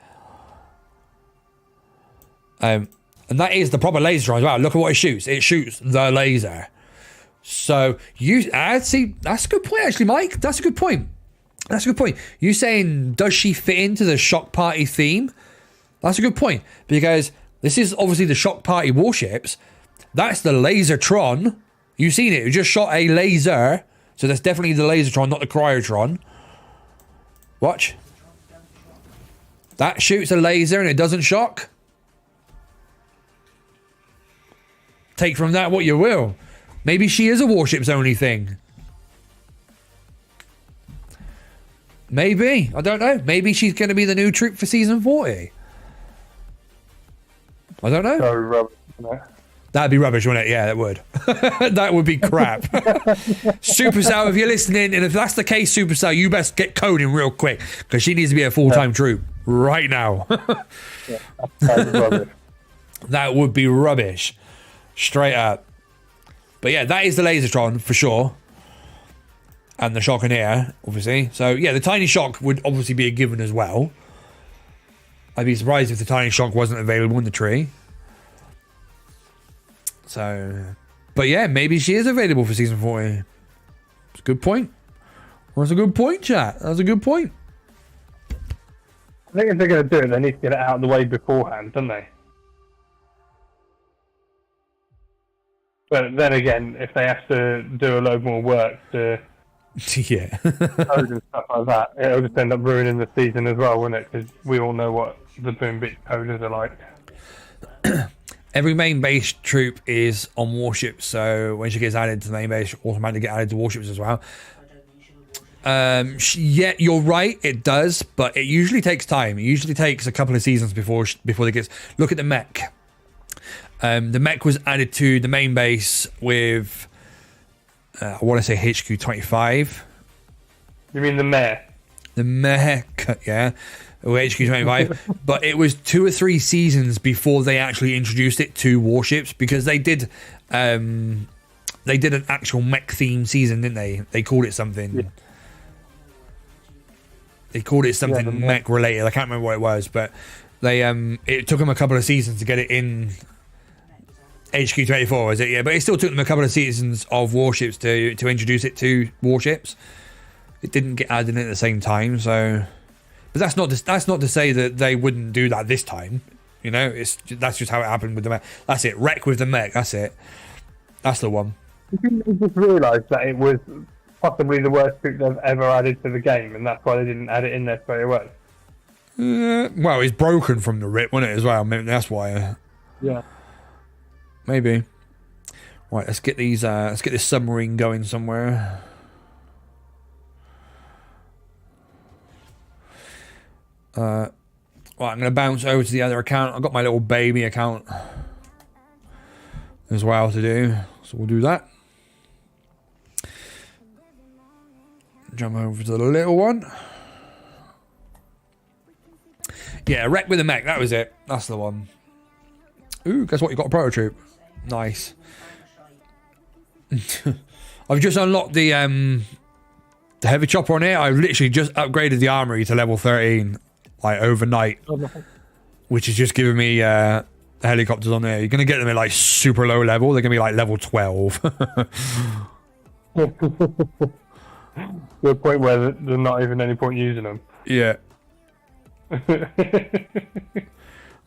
And that is the proper Lasertron as well. Look at what it shoots. It shoots the laser. So see, that's a good point actually, Mike. That's a good point. That's a good point. You saying, does she fit into the Shock Party theme? That's a good point, because this is obviously the Shock Party warships. That's the Lasertron. You've seen it. It just shot a laser. So that's definitely the Lasertron, not the Cryotron. Watch. That shoots a laser and it doesn't shock. Take from that what you will. Maybe she is a warships only thing. Maybe. I don't know. Maybe she's going to be the new troop for Season 40. I don't know. So rubbish, isn't it? That'd be rubbish, wouldn't it? Yeah, that would. That would be crap. Supercell, if you're listening, and if that's the case, Supercell, you best get coding real quick, because she needs to be a full-time troop right now. Yeah, that's rubbish. That would be rubbish. Straight up. But yeah, that is the Lasertron, for sure. And the Shockeneer, obviously. So yeah, the Tiny Shock would obviously be a given as well. I'd be surprised if the Tiny Shock wasn't available in the tree. So, but yeah, maybe she is available for Season 40. It's a good point. That's a good point, chat. That's a good point. I think if they're going to do it, they need to get it out of the way beforehand, don't they? But then again, if they have to do a load more work to yeah. code and stuff like that, it'll just end up ruining the season as well, won't it? Because we all know what the Boom Beach coders are like. Every main base troop is on warships, so when she gets added to the main base, she automatically get added to warships as well. Yeah, you're right, it does, but it usually takes time. It usually takes a couple of seasons before they get. Look at the mech. The mech was added to the main base with I want to say HQ 25. You mean the mayor? The mech, yeah. HQ 25, but it was 2 or 3 seasons before they actually introduced it to warships, because they did an actual mech theme season, didn't they? They called it something. Yeah. They called it something mech related. I can't remember what it was, but they it took them a couple of seasons to get it in HQ 24, was it? Yeah, but it still took them a couple of seasons of warships to introduce it to warships. It didn't get added in at the same time, so. But that's not to say that they wouldn't do that this time. You know, that's just how it happened with the mech. That's it. Wreck with the mech. That's it. That's the one. You just realised that it was possibly the worst troop they've ever added to the game, and that's why they didn't add it in there straight away. Well, it's broken from the rip, wasn't it, as well? Maybe that's why. Yeah. Maybe. Right, let's get these. Let's get this submarine going somewhere. Right, I'm going to bounce over to the other account. I've got my little baby account as well to do, so we'll do that. Jump over to the little one. Yeah, wreck with a mech. That was it. That's the one. Ooh, guess what? You got a prototype. Nice. I've just unlocked the heavy chopper on here. I've literally just upgraded the armory to level 13. Like overnight, which is just giving me helicopters on there. You're gonna get them at like super low level. They're gonna be like level 12. To the point where there's not even any point using them. Yeah. I'm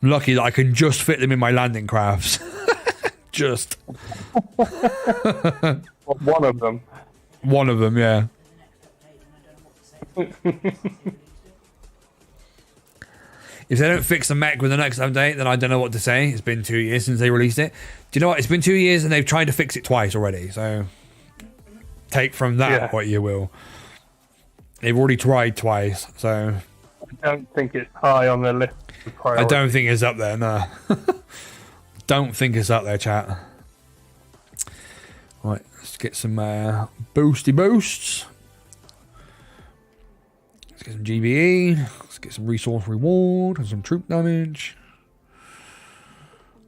lucky that I can just fit them in my landing crafts. Just. One of them. One of them, yeah. If they don't fix the mech with the next update, then I don't know what to say. It's been 2 years since they released it. Do you know what? It's been 2 years and they've tried to fix it twice already. So take from that what you will. They've already tried twice. So I don't think it's high on the list of priorities. I don't think it's up there, no. Don't think it's up there, chat. Right, let's get some boosty boosts. Let's get some GBE. Let's get some resource reward and some troop damage.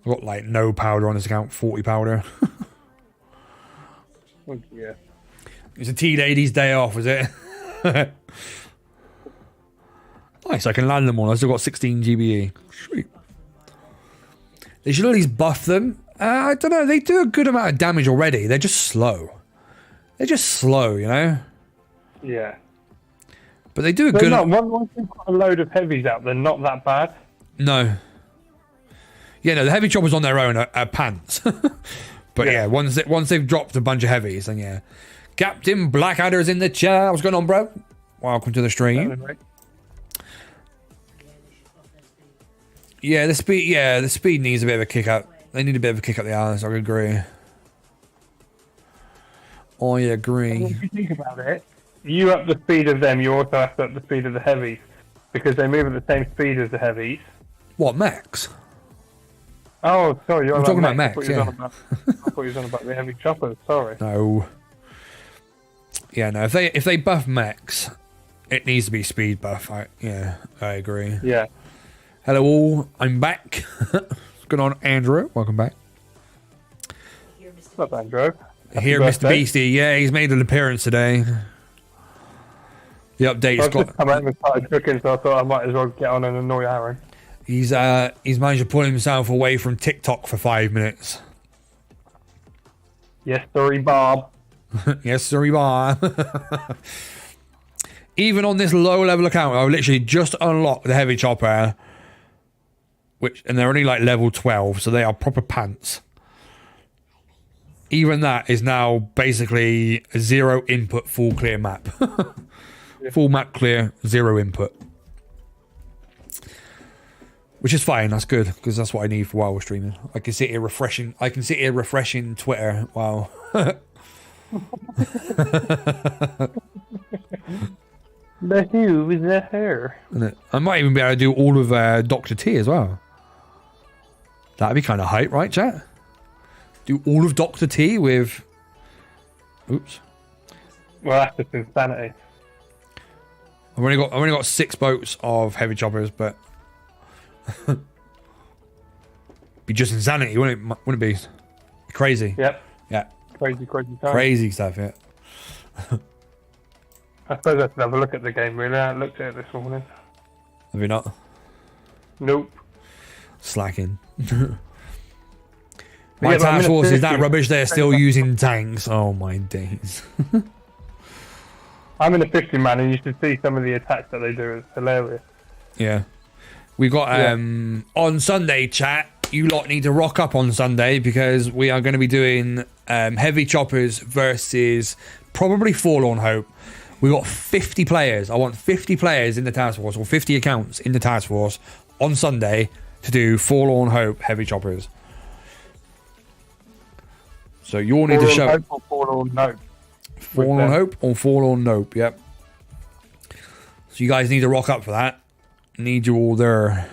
I've got like no powder on this account, 40 powder. Oh, yeah. It's a T-Lady's day off, is it? Nice, I can land them all. I've still got 16 GBE. Sweet. They should at least buff them. I don't know, they do a good amount of damage already. They're just slow. They're just slow, you know? Yeah. But they do a They're good... not, once they've got a load of heavies out, they're not that bad. No. Yeah, no, the heavy choppers on their own are pants. But yeah, once they've dropped a bunch of heavies, then yeah. Captain Blackadder's in the chat. What's going on, bro? Welcome to the stream. Yeah, the speed needs a bit of a kick up. They need a bit of a kick up the arse, I agree. I agree. If you think about it, you up the speed of them, you also have to up the speed of the heavies. Because they move at the same speed as the heavies. What, mechs? Oh, sorry, you're talking about mechs, yeah. I thought you were on about the heavy choppers, sorry. No. Yeah, no, if they buff mechs, it needs to be speed buff. I agree. Yeah. Hello all, I'm back. What's going on, Andrew? Welcome back. What's up, Andrew? Here, Mr. Beastie. Yeah, he's made an appearance today. The update's got... I've come out and started cooking, so I thought I might as well get on and annoy Aaron. He's managed to pull himself away from TikTok for 5 minutes. Yes, sorry, Bob. Yes, sorry, Bob. Even on this low level account, I've literally just unlocked the heavy chopper, and they're only like level 12, so they are proper pants. Even that is now basically a 0 input full clear map. Full map clear, 0 input. Which is fine, that's good, because that's what I need for while we're streaming. I can sit here refreshing Twitter while... The who is the her? I might even be able to do all of Dr. T as well. That'd be kind of hype, right, chat? Do all of Dr. T with... Oops. Well, that's just insanity. I've only got 6 boats of heavy choppers, but... be just insanity, wouldn't it be? Crazy. Yep. Yeah. Crazy time. Crazy stuff, yeah. I suppose I should have a look at the game, really. I looked at it this morning. Have you not? Nope. Slacking. My task force is that rubbish, they're still using tanks. Oh my days. I'm in a 50 man and you should see some of the attacks that they do. It's hilarious. Yeah. We got on Sunday, chat, you lot need to rock up on Sunday because we are going to be doing heavy choppers versus probably Forlorn Hope. We got 50 players. I want 50 players in the task force, or 50 accounts in the task force on Sunday to do Forlorn Hope heavy choppers. So you all need to show... Forlorn Nope. Forlorn Hope or Forlorn Nope, yep. So you guys need to rock up for that. Need you all there.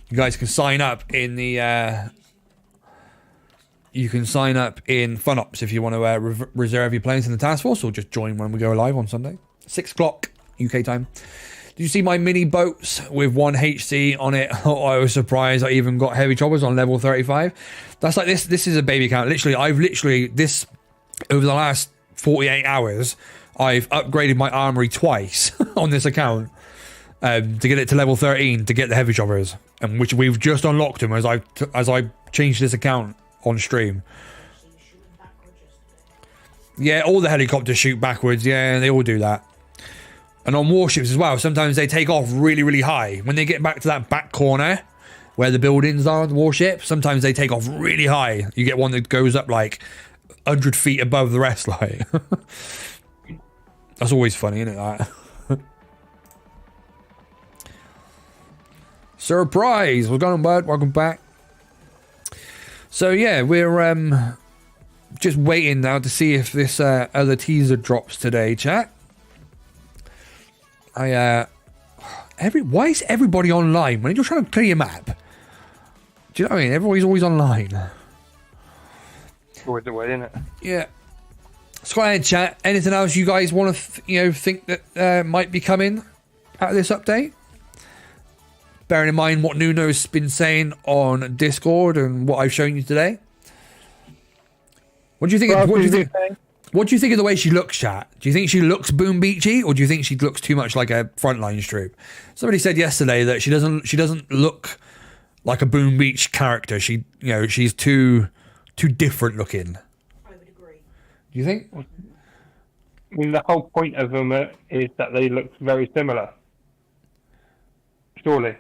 You guys can sign up in the... you can sign up in FunOps if you want to reserve your place in the task force, or just join when we go live on Sunday. 6 o'clock UK time. Did you see my mini boats with 1 HC on it? Oh, I was surprised I even got heavy choppers on level 35. That's like this. This is a baby account. I've literally over the last 48 hours, I've upgraded my armory twice on this account to get it to level 13 to get the heavy choppers, and which we've just unlocked them as I changed this account on stream. Yeah, all the helicopters shoot backwards. Yeah, they all do that. And on warships as well, sometimes they take off really, really high. When they get back to that back corner where the buildings are, the warship, sometimes they take off really high. You get one that goes up like 100 feet above the rest. Like, that's always funny, isn't it? That? Surprise! What's going on, bud? Welcome back. So yeah, we're just waiting now to see if this other teaser drops today, chat. Why is everybody online when you're trying to clear your map? Do you know what I mean? Everybody's always online. Always the way, isn't it? Yeah. So go ahead, chat. Anything else you guys want to, think that might be coming out of this update? Bearing in mind what Nuno's been saying on Discord and what I've shown you today. What do you think? What do you think? What do you think of the way she looks, chat? Do you think she looks Boom Beachy, or do you think she looks too much like a Frontlines troop? Somebody said yesterday that she doesn't look like a Boom Beach character. She's too different looking. I would agree. Do you think? I mean, the whole point of them is that they look very similar. Surely.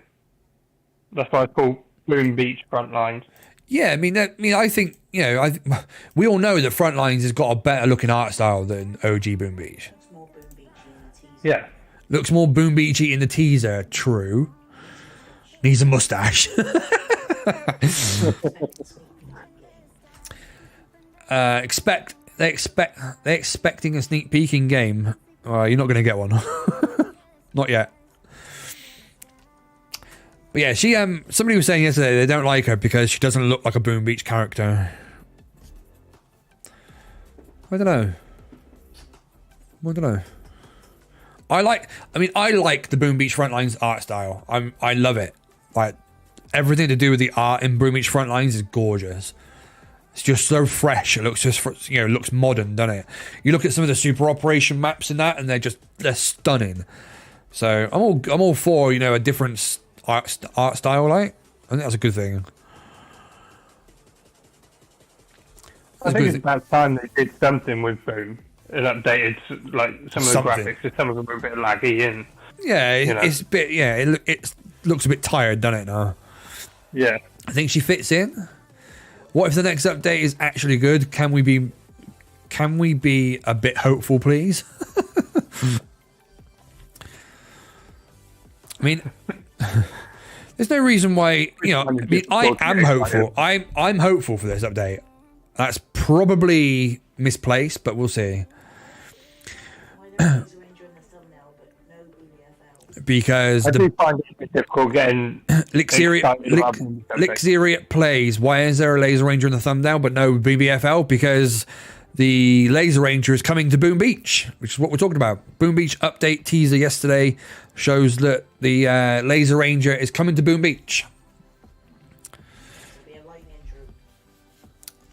That's why I call Boom Beach Frontlines. Yeah, I think we all know that Frontlines has got a better looking art style than OG Boom Beach. It's more Boom Beachy in the teaser. Yeah. Looks more Boom Beachy in the teaser. True. Needs a mustache. They're expecting a sneak peek in game. You're not going to get one. Not yet. But yeah, she somebody was saying yesterday they don't like her because she doesn't look like a Boom Beach character. I don't know. I like the Boom Beach Frontlines art style. I love it. Like, everything to do with the art in Boom Beach Frontlines is gorgeous. It's just so fresh. It looks looks modern, doesn't it? You look at some of the super operation maps in that, and they're stunning. So I'm all for a different art style. Like, I think that's a good thing. I think it's about time they did something with Boom. It updated like some of the graphics, because some of them were a bit laggy and it's a bit it looks a bit tired, doesn't it now? Yeah. I think she fits in. What if the next update is actually good? Can we be a bit hopeful, please? I mean, there's no reason why, I am hopeful. I'm hopeful for this update. That's probably misplaced, but we'll see. Because I do find it a bit difficult getting Lixeriot plays. Why is there a Laser Ranger in the thumbnail but no BBFL? Because the Laser Ranger is coming to Boom Beach, which is what we're talking about. Boom Beach update teaser yesterday shows that the Laser Ranger is coming to Boom Beach.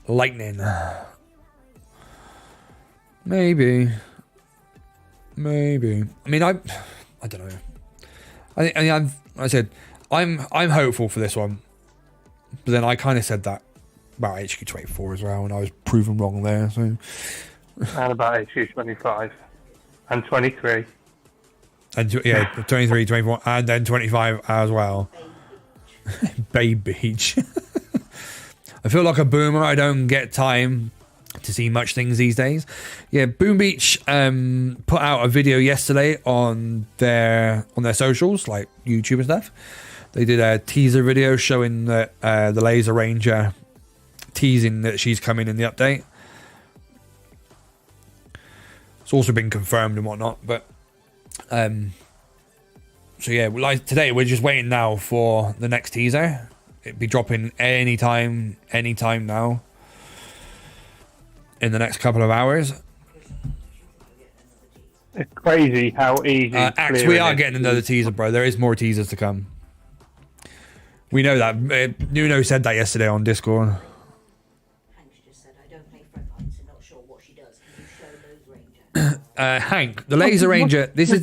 Lightning. Maybe. I mean, I don't know. I said I'm hopeful for this one, but then I kind of said that about HQ24 as well, and I was proven wrong there. So, and about HQ25 and 23, and 23, 24, and then 25 as well. Bay Beach. I feel like a boomer. I don't get time to see much things these days. Yeah, Boom Beach put out a video yesterday on their socials, like YouTube and stuff. They did a teaser video showing that the Laser Ranger, teasing that she's coming in the update. It's also been confirmed and whatnot, but so yeah, like today we're just waiting now for the next teaser. It'll be dropping anytime now in the next couple of hours. It's crazy how easy. We are getting another teaser, bro. There is more teasers to come. We know that. Nuno said that yesterday on Discord. Hank just said, I don't play Frontlines, so not sure what she does. Can you show Laser Ranger? Hank, the Laser Ranger. This is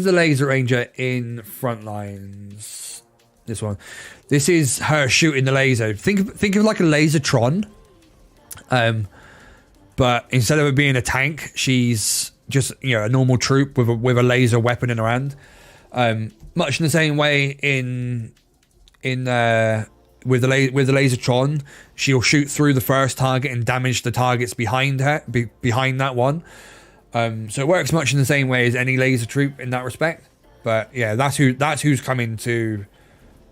the Laser Ranger in Frontlines. This one. This is her shooting the laser. Think of like a Lasertron. But but instead of it being a tank, she's just a normal troop with a laser weapon in her hand. Much in the same way with the lasertron, she'll shoot through the first target and damage the targets behind her, behind that one. So it works much in the same way as any laser troop in that respect. But yeah, that's who's coming to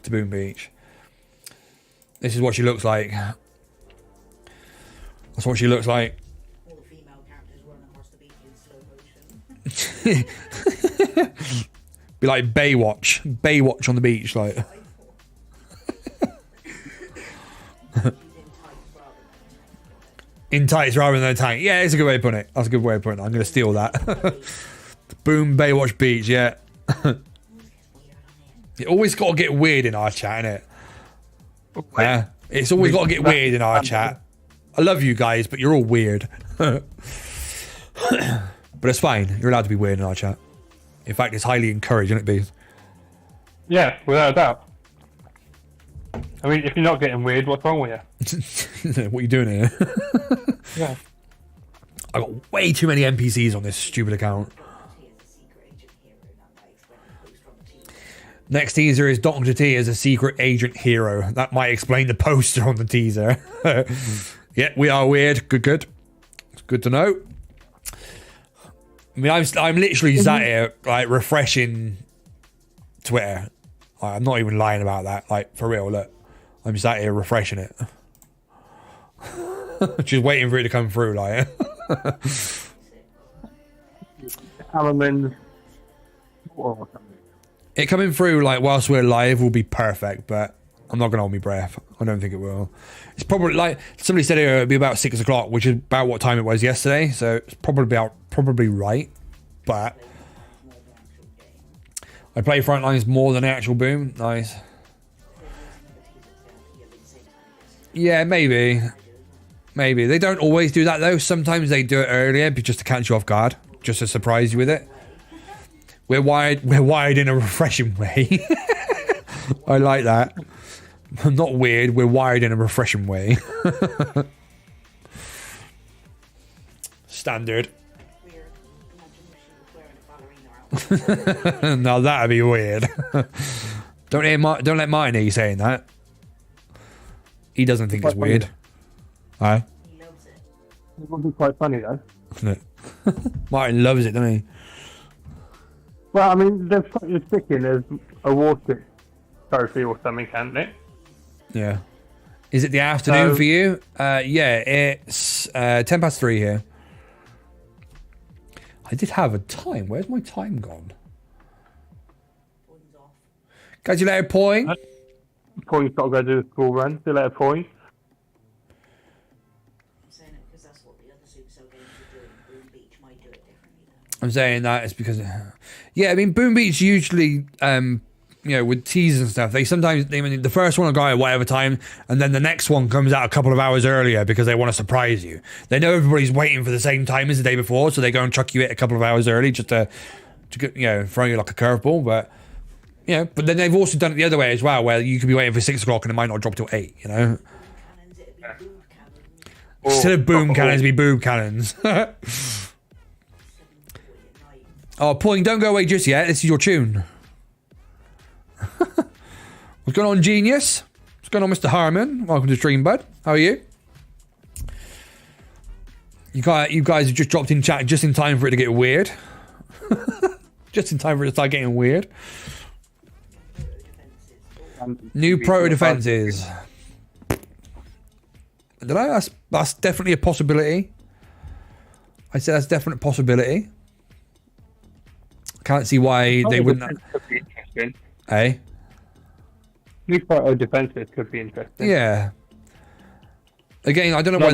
Boom Beach. This is what she looks like. That's what she looks like. All the female characters run across the beach in slow motion. Be like Baywatch on the beach, like. In tights rather than a tank. Yeah, it's a good way of putting it. That's a good way of putting it. I'm going to steal that. Boom, Baywatch Beach, yeah. It always got to get weird in our chat, innit? Yeah, it's always got to get weird in our chat. I love you guys, but you're all weird. But it's fine. You're allowed to be weird in our chat. In fact, it's highly encouraged, isn't it, Bees? Yeah, without a doubt. I mean, if you're not getting weird, what's wrong with you? What are you doing here? Yeah. I got way too many NPCs on this stupid account. Next teaser is Dr. T as a secret agent hero. That might explain the poster on the teaser. Yeah, we are weird. Good. It's good to know. I mean, I'm literally sat here like refreshing Twitter. Like, I'm not even lying about that. Like, for real, look. I'm sat here refreshing it. Just waiting for it to come through, like. Element or something. It coming through like whilst we're live will be perfect, but I'm not gonna hold my breath. I don't think it will. It's probably like somebody said it'll be about 6 o'clock, which is about what time it was yesterday. So it's probably right. But I play Frontlines more than the actual Boom. Nice. Yeah, maybe. They don't always do that though. Sometimes they do it earlier, just to catch you off guard, just to surprise you with it. We're wired in a refreshing way. I like that. Not weird, we're wired in a refreshing way. Standard. Now that'd be weird. Don't let Martin hear you saying that. He doesn't think it's weird. Huh? He loves it. It would be quite funny though. Martin loves it, doesn't he? Well, I mean, they've put your chicken as a water trophy or something, can't they? Yeah. Is it the afternoon for you? Yeah, it's 3:10 here. I did have a time. Where's my time gone? Guys, you later, Point. Point's got to go do the school run. See you later, Point. I'm saying it because that's what the other Supercell games are doing. Boom Beach might do it differently though. I'm saying that it's because, yeah, I mean, Boom Beach usually, with teasers and stuff, the first one will go at whatever time, and then the next one comes out a couple of hours earlier because they want to surprise you. They know everybody's waiting for the same time as the day before, so they go and chuck you it a couple of hours early just to throw you like a curveball. But but then they've also done it the other way as well, where you could be waiting for 6 o'clock and it might not drop till 8. Instead of boom cannons, be boob cannons. Oh, Point, don't go away just yet. This is your tune. What's going on, Genius? What's going on, Mr. Harmon? Welcome to the stream, bud. How are you? You guys have just dropped in chat just in time for it to get weird. Just in time for it to start getting weird. New proto defenses. Did I? That's definitely a possibility. I said that's a definite possibility. Can't see why they wouldn't. Could be interesting. Hey. New proto defenses could be interesting. Yeah. Again, I don't know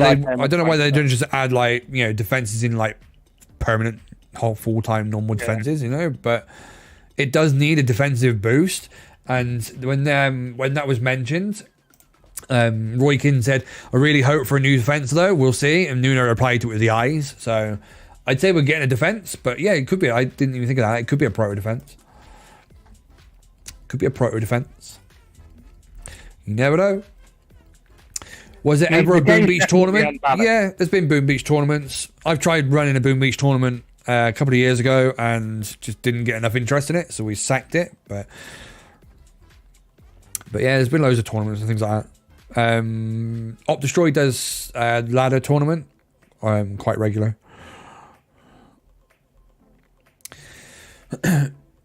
why they don't just add defenses in permanent whole full-time normal defenses, but it does need a defensive boost. And when that was mentioned, Roykin said, I really hope for a new defense though, we'll see. And Nuno replied to it with the eyes. So I'd say we're getting a defense, but yeah, it could be. I didn't even think of that. It could be a proto defense. Could be a proto defense. You never know. Was it I mean, ever a the Boom game's Beach definitely tournament? unbalanced. Yeah, there's been Boom Beach tournaments. I've tried running a Boom Beach tournament a couple of years ago and just didn't get enough interest in it, so we sacked it. But yeah, there's been loads of tournaments and things like that. Op Destroy does ladder tournament, quite regular.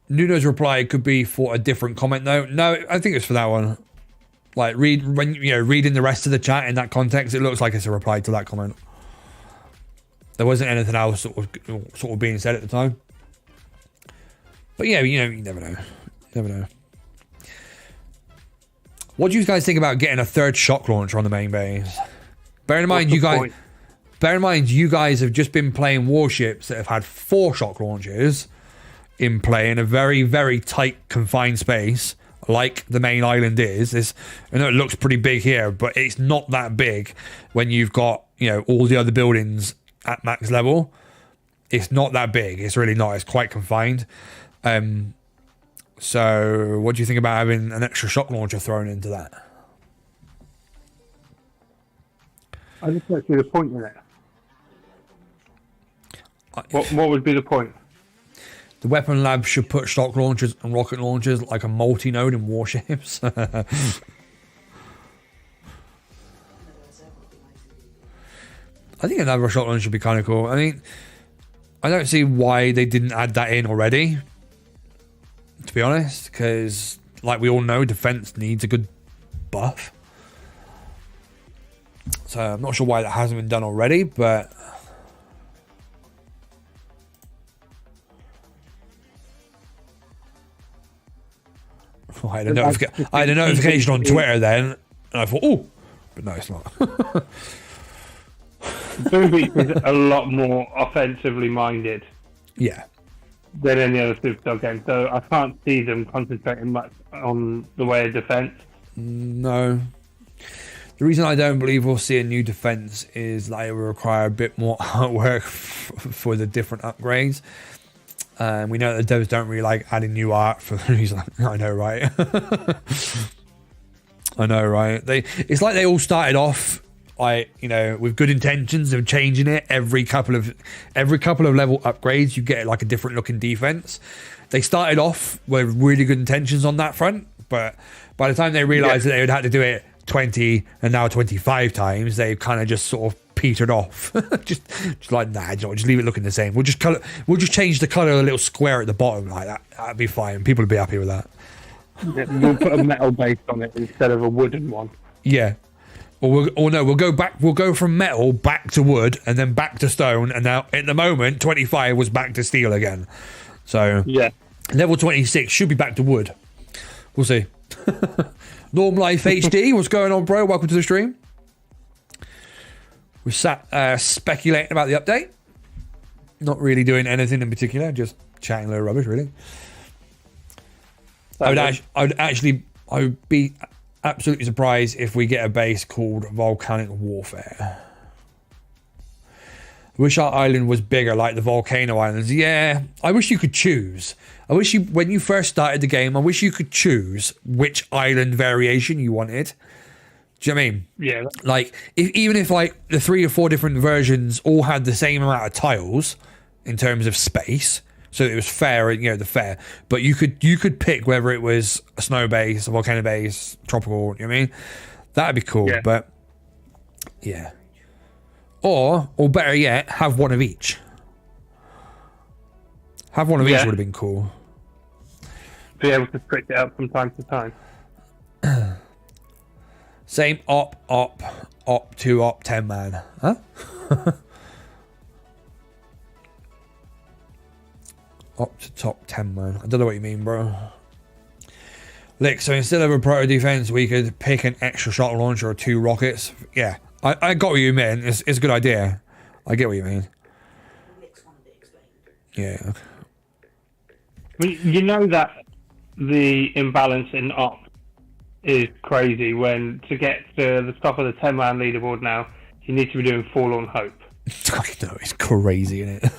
Nuno's reply could be for a different comment though. No, I think it's for that one. Like reading the rest of the chat in that context, it looks like it's a reply to that comment. There wasn't anything else sort of being said at the time. But yeah, you never know. Never know. What do you guys think about getting a third shock launcher on the main base? Bear in mind, you guys have just been playing warships that have had 4 shock launchers in play in a very, very tight, confined space, like the main island is. I know it looks pretty big here, but it's not that big when you've got, all the other buildings at max level. It's not that big. It's really not. It's quite confined. So what do you think about having an extra shock launcher thrown into that? I just don't see the point in it. What would be the point? The weapon lab should put shock launchers and rocket launchers like a multi-node in warships. I think another shock launcher would be kind of cool. I mean, I don't see why they didn't add that in already, to be honest, because like we all know, defense needs a good buff. So I'm not sure why that hasn't been done already, but I had a notification on Twitter then, and I thought, oh, but no, it's not. Boom Beach is a lot more offensively minded. Yeah. Than any other Superstar game, so I can't see them concentrating much on the way of defense. No. The reason I don't believe we'll see a new defense is that it will require a bit more artwork for the different upgrades. We know that the devs don't really like adding new art for the reason. I know, right? I know, right? It's like they all started off with good intentions of changing it. Every couple of level upgrades, you get like a different looking defense. They started off with really good intentions on that front, but by the time they realized that they would have to do it 20 and now 25 times, they kind of just sort of petered off. just like, nah, just leave it looking the same. We'll just change the color of the little square at the bottom like that. That'd be fine. People would be happy with that. Yeah, we'll put a metal base on it instead of a wooden one. Yeah. We'll go from metal back to wood and then back to stone, and now at the moment 25 was back to steel again. So yeah, level 26 should be back to wood. We'll see. Norm Life HD, what's going on, bro? Welcome to the stream. We sat speculating about the update. Not really doing anything in particular, just chatting a little rubbish, really. I would be absolutely surprised if we get a base called Volcanic Warfare. I wish our island was bigger like the Volcano Islands. Yeah, I wish you could choose. When you first started the game, I wish you could choose which island variation you wanted. Do you know what I mean? Yeah. Like, even if like the 3 or 4 different versions all had the same amount of tiles in terms of space, so it was fair, the fair. But you could pick whether it was a snow base, a volcano base, tropical. You know what I mean? That'd be cool. Yeah. But yeah, or better yet, have one of each. Have one of each would have been cool. Be able to switch it up from time to time. Same op, 2 op, 10 man. Huh? Up to top 10 man. I don't know what you mean, bro. Lick, so instead of a proto defense, we could pick an extra shot launcher or 2 rockets. Yeah, I got what you mean. It's a good idea. I get what you mean. Yeah. You know that the imbalance in op is crazy when to get to the top of the 10-man leaderboard now, you need to be doing Forlorn Hope. I know, it's crazy, isn't it?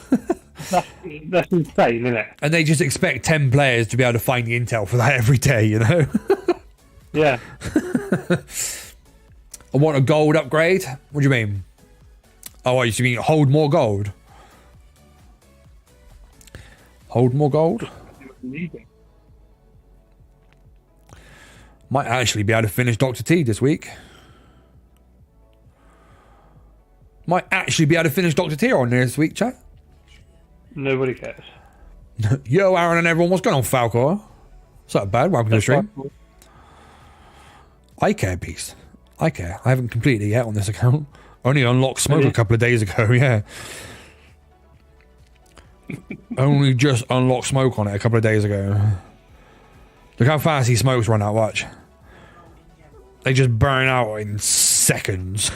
That's insane, isn't it? And they just expect 10 players to be able to find the intel for that every day, Yeah. I want a gold upgrade. What do you mean? Oh, you mean hold more gold? Hold more gold? Might actually be able to finish Dr. T this week. Might actually be able to finish Dr. T on this week, chat. Nobody cares. Yo, Aaron and everyone, what's going on, Falcor? What's up, bad? Welcome to the stream. I care, Beast. I care. I haven't completed it yet on this account. Only unlocked smoke a couple of days ago, yeah. Only just unlocked smoke on it a couple of days ago. Look how fast these smokes run out, watch. They just burn out in seconds.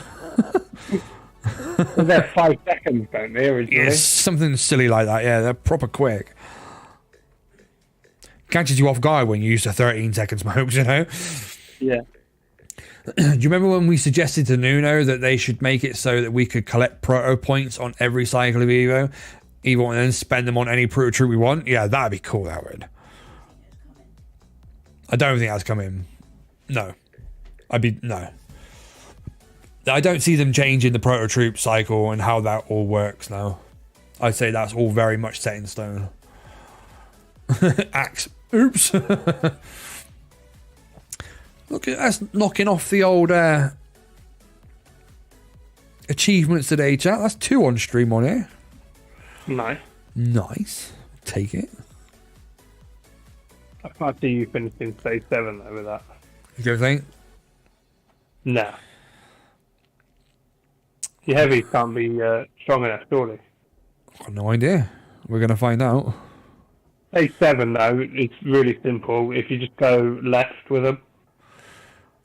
They're 5 seconds, don't they, originally? It's something silly like that, yeah. They're proper quick. Catches you off guard when you use the 13-second smokes, you know? Yeah. Do you remember when we suggested to Nuno that they should make it so that we could collect proto points on every cycle of Evo? Evo and then spend them on any proto troop we want? Yeah, that'd be cool, that would. I don't think that's coming. No. No. I don't see them changing the proto troop cycle and how that all works now. I'd say that's all very much set in stone. Axe. Oops. Look at us knocking off the old achievements today, chat. That's 2 on stream on here. Nice. Nice. Take it. I can't see you finishing stage 7 though with that. You don't think? No. Your heavies can't be strong enough, surely. I've got no idea. We're going to find out. Stage 7 though, it's really simple. If you just go left with them.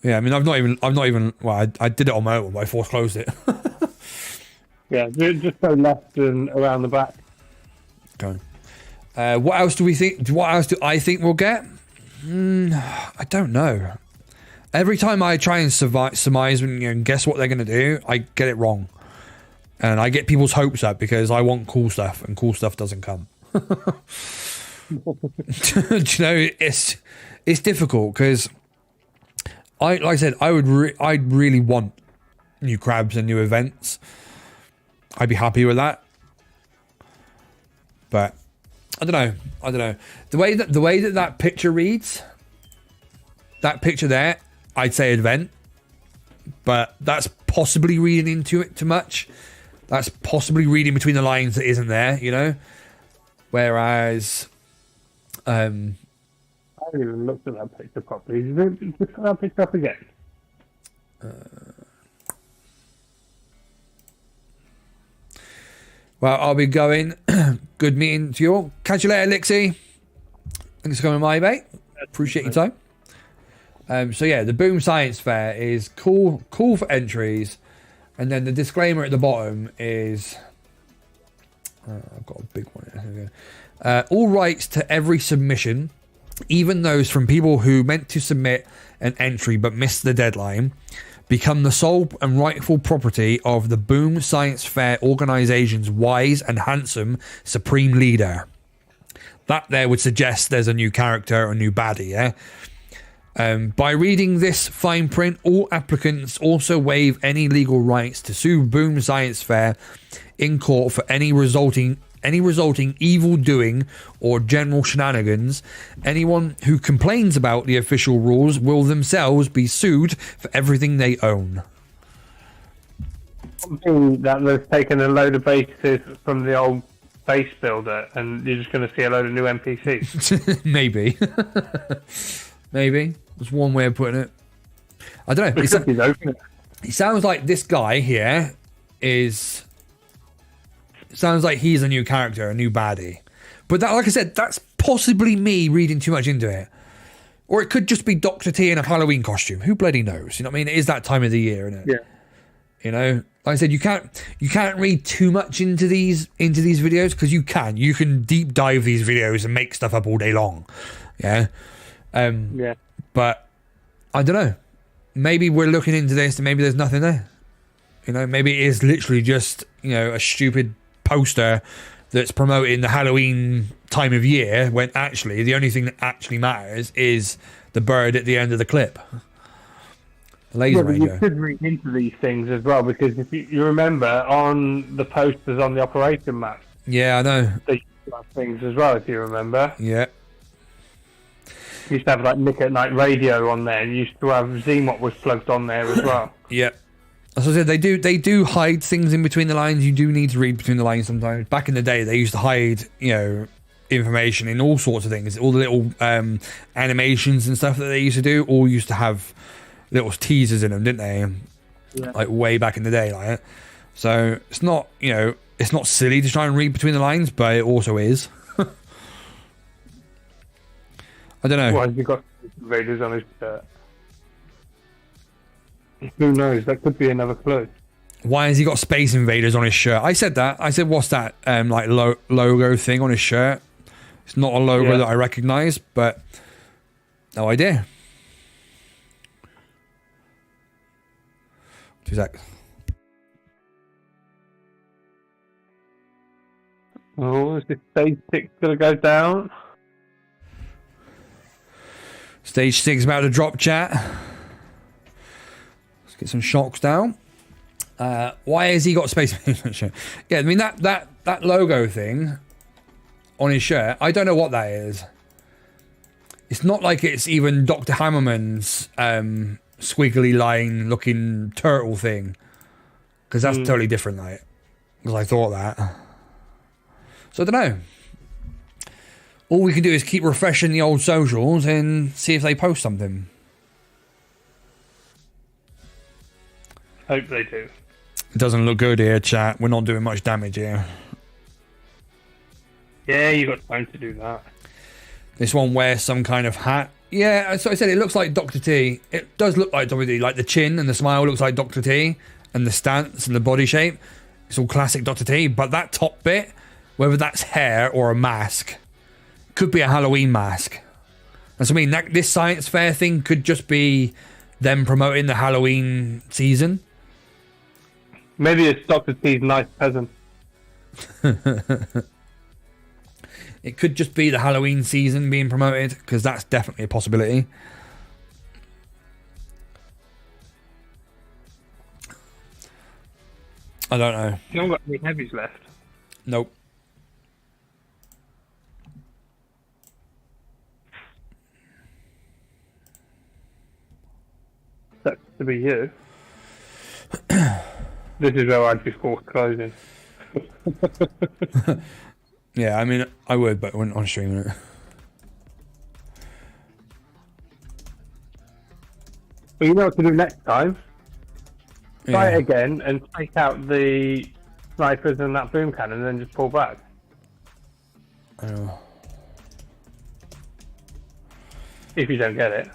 Yeah, I mean, I've not even. Well, I did it on my own, but I force closed it. Yeah, just go left and around the back. Okay. What else do we think? What else do I think we'll get? I don't know. Every time I try and surmise and guess what they're going to do, I get it wrong, and I get people's hopes up because I want cool stuff, and cool stuff doesn't come. Do you know, it's difficult because. Like I said, I'd really want new crabs and new events. I'd be happy with that. But I don't know. The way that picture reads, that picture there, I'd say event. But that's possibly reading into it too much. That's possibly reading between the lines that isn't there, you know? Whereas I haven't even looked at that picture properly. Just put that picture up again. Well, I'll be going. Good meeting to you all. Catch you later, Lixie. Thanks for coming, my mate. Appreciate your time. So yeah, the Boom Science Fair is cool for entries, and then the disclaimer at the bottom is. I've got a big one here. All rights to every submission, even those from people who meant to submit an entry but missed the deadline, become the sole and rightful property of the Boom Science Fair organization's wise and handsome supreme leader. That there would suggest there's a new character or a new baddie, yeah? By reading this fine print, all applicants also waive any legal rights to sue Boom Science Fair in court for any resulting evil doing or general shenanigans. Anyone who complains about the official rules will themselves be sued for everything they own. Something that they've taken a load of bases from the old base builder and you're just going to see a load of new NPCs. Maybe. Maybe. That's one way of putting it. I don't know. It sounds like this guy here is... Sounds like he's a new character, a new baddie. But that, like I said, that's possibly me reading too much into it. Or it could just be Dr. T in a Halloween costume. Who bloody knows? You know what I mean? It is that time of the year, isn't it? Yeah. You know? Like I said, you can't read too much into these videos because you can deep dive these videos and make stuff up all day long. Yeah. Yeah. But I don't know. Maybe we're looking into this and maybe there's nothing there. You know, maybe it is literally just, you know, a stupid poster that's promoting the Halloween time of year when actually the only thing that actually matters is the bird at the end of the clip. Laser but you radio. should read into these things as well, because if you remember on the posters on the operation map, Yeah, I know. they used to have things as well, if you remember. Yeah. You used to have like Nick at Night radio on there, and you used to have Zmot was plugged on there as well. Yeah. As I said, they do hide things in between the lines. You do need to read between the lines sometimes. Back in the day, they used to hide, information in all sorts of things. All the little animations and stuff that they used to do all used to have little teasers in them, didn't they? Yeah. Like way back in the day, like. So it's not, it's not silly to try and read between the lines, but it also is. I don't know. Why has he got Invaders on his shirt? Who knows? That could be another clue. Why has he got Space Invaders on his shirt? I said that. I said, what's that logo thing on his shirt? It's not a logo that I recognise, but no idea. 2 seconds. Oh, is this stage 6 going to go down? Stage 6 about to drop, chat. Let's get some shocks down. Why has he got Space Invaders? Yeah, I mean that logo thing on his shirt, I don't know what that is. It's not like it's even Dr. Hammerman's squiggly line looking turtle thing, because that's totally different, like, because I thought that. So I don't know. All we can do is keep refreshing the old socials and see if they post something. Hope they do. It doesn't look good here, chat. We're not doing much damage here. Yeah, you got time to do that. This one wears some kind of hat. Yeah, so I said it looks like Dr. T. It does look like Dr. T. Like the chin and the smile looks like Dr. T. And the stance and the body shape. It's all classic Dr. T. But that top bit, whether that's hair or a mask, could be a Halloween mask. And so I mean, this science fair thing could just be them promoting the Halloween season. Maybe it's Dr. T's nice peasant. It could just be the Halloween season being promoted, because that's definitely a possibility. I don't know. You haven't got any heavies left. Nope. That's to be you. This is where I'd be forced closing. Yeah, I mean, I would, but I wouldn't on streaming it. But you know what to do next time? Try Yeah. it again and take out the snipers and that boom cannon and then just pull back. I don't know. If you don't get it.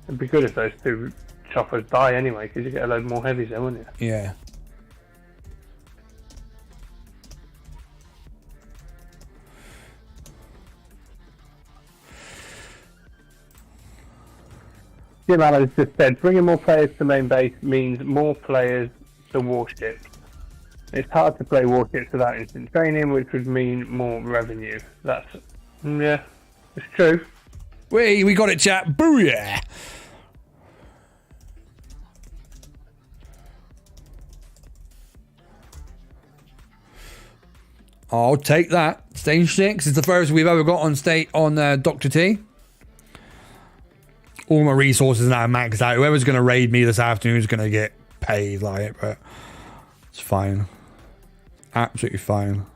It'd be good if those two choppers die anyway, because you get a load more heavies then, wouldn't you? Yeah. Jim Allen's just said, bringing more players to main base means more players to warships. It's hard to play warships without instant training, which would mean more revenue. That's, yeah, it's true. We got it, chat. Booyah! I'll take that. Stage 6 is the first we've ever got on Dr. T. All my resources now maxed out. Whoever's going to raid me this afternoon is going to get paid, like, but it's fine. Absolutely fine.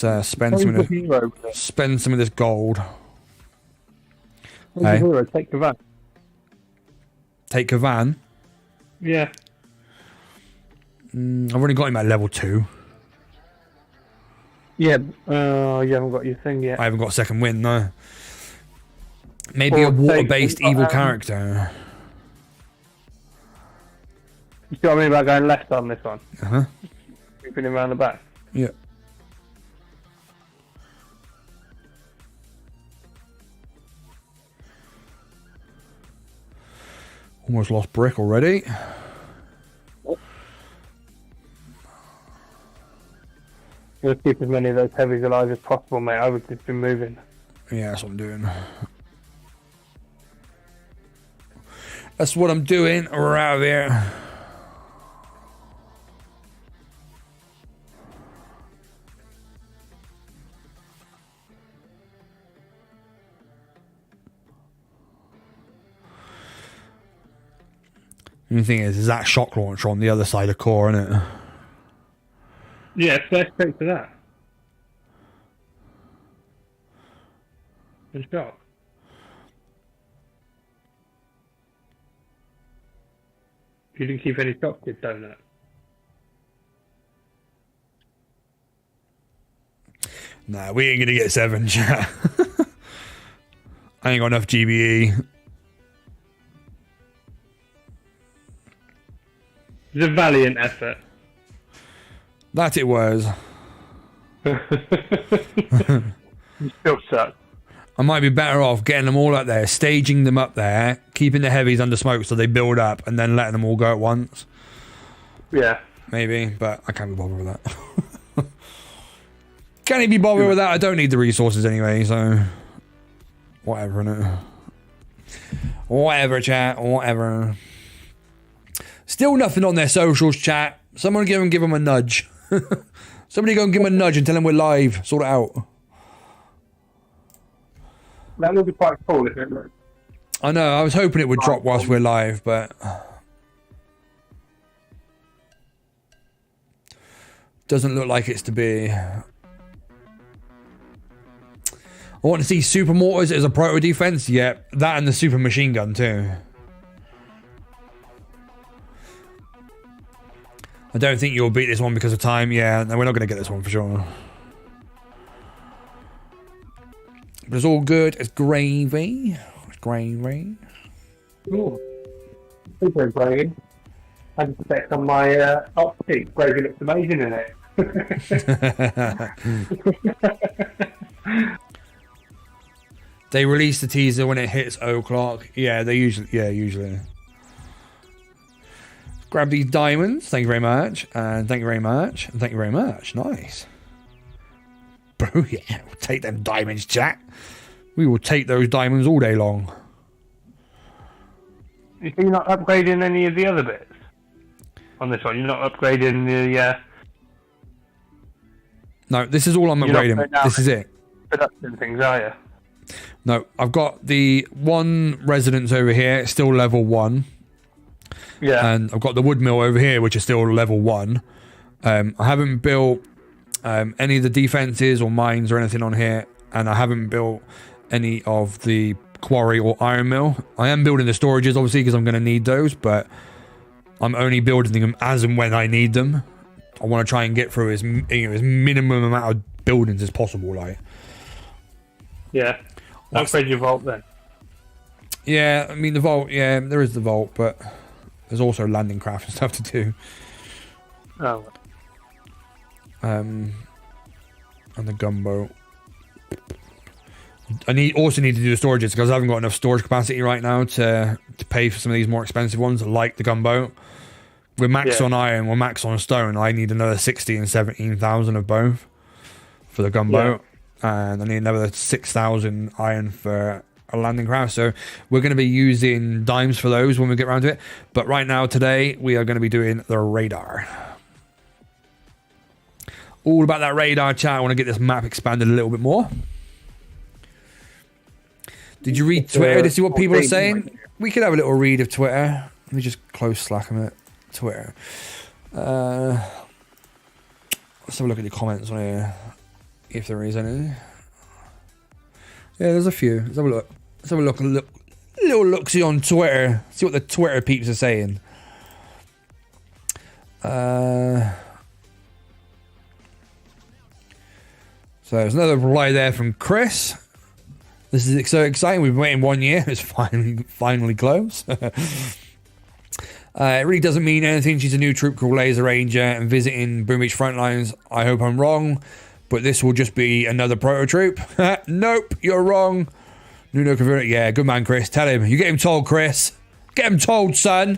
Let's spend some of this gold. Hey. Hero, take the van. Take Kavan. Yeah. I've already got him at level 2. Yeah, you haven't got your thing yet. I haven't got a second win, no. Maybe Or a water-based take- evil character. You see what I mean about going left on this one? Uh-huh. Keeping him around the back. Yeah. Almost lost brick already. You'll keep as many of those heavies alive as possible, mate. I would just be moving. Yeah, that's what I'm doing. That's what I'm doing. We're out of here. The only thing is that shock launcher on the other side of core, isn't it? Yeah, flash straight to that. Good shot. You didn't keep any shock kits, donut. Nah, we ain't gonna get 7, chat. I ain't got enough GBE. It's a valiant effort. That it was. You still suck. I might be better off getting them all up there, staging them up there, keeping the heavies under smoke so they build up, and then letting them all go at once. Yeah. Maybe, but I can't be bothered with that. Can't be bothered with that. I don't need the resources anyway, so whatever, innit? Whatever, chat. Whatever. Still nothing on their socials, chat. Someone give them a nudge. Somebody go and give them a nudge and tell them we're live. Sort it out. That would be quite cool if it looked. I know. I was hoping it would drop whilst we're live, but doesn't look like it's to be. I want to see super mortars as a proto defense. Yep, that and the super machine gun too. I don't think you'll beat this one because of time. Yeah, no, we're not going to get this one for sure. But it's all good. It's gravy. It's gravy. Ooh. Super gravy. I just checked on my optic. Gravy looks amazing in it. They release the teaser when it hits 0:00. Yeah, they usually. Grab these diamonds. Thank you very much. And thank you very much. And thank you very much. Nice. Bro, yeah. We'll take them diamonds, chat. We will take those diamonds all day long. You think you're not upgrading any of the other bits? On this one, you're not upgrading the... No, this is all I'm upgrading. This is it. Production things, are you? No, I've got the one residence over here. It's still level 1. Yeah. And I've got the wood mill over here, which is still level 1. I haven't built any of the defenses or mines or anything on here, and I haven't built any of the quarry or iron mill. I am building the storages, obviously, because I'm going to need those, but I'm only building them as and when I need them. I want to try and get through as minimum amount of buildings as possible, like. Yeah. Upgrade your vault then. Yeah, I mean the vault. Yeah, there is the vault, but there's also landing craft and stuff to do. Oh. And the gunboat. I also need to do the storages because I haven't got enough storage capacity right now to pay for some of these more expensive ones, like the gunboat. We're max on iron, we're max on stone. I need another 60 and 17,000 of both for the gunboat, and I need another 6,000 iron for a landing craft. So we're going to be using dimes for those when we get around to it. But right now, today, we are going to be doing the radar. All about that radar, chat. I want to get this map expanded a little bit more. Did you read Twitter to see what people are saying? We could have a little read of Twitter. Let me just close Slack a minute. Twitter. Let's have a look at the comments on here, if there is any. Yeah, there's a few. Let's have a look. Let's have a little look-see on Twitter. See what the Twitter peeps are saying. So there's another reply there from Chris. This is so exciting. We've been waiting 1 year. It's finally close. It really doesn't mean anything. She's a new troop called Laser Ranger and visiting Boom Beach Frontlines. I hope I'm wrong, but this will just be another proto troop. Nope, you're wrong. Nuno converted. Yeah, good man, Chris. Tell him. You get him told, Chris. Get him told, son.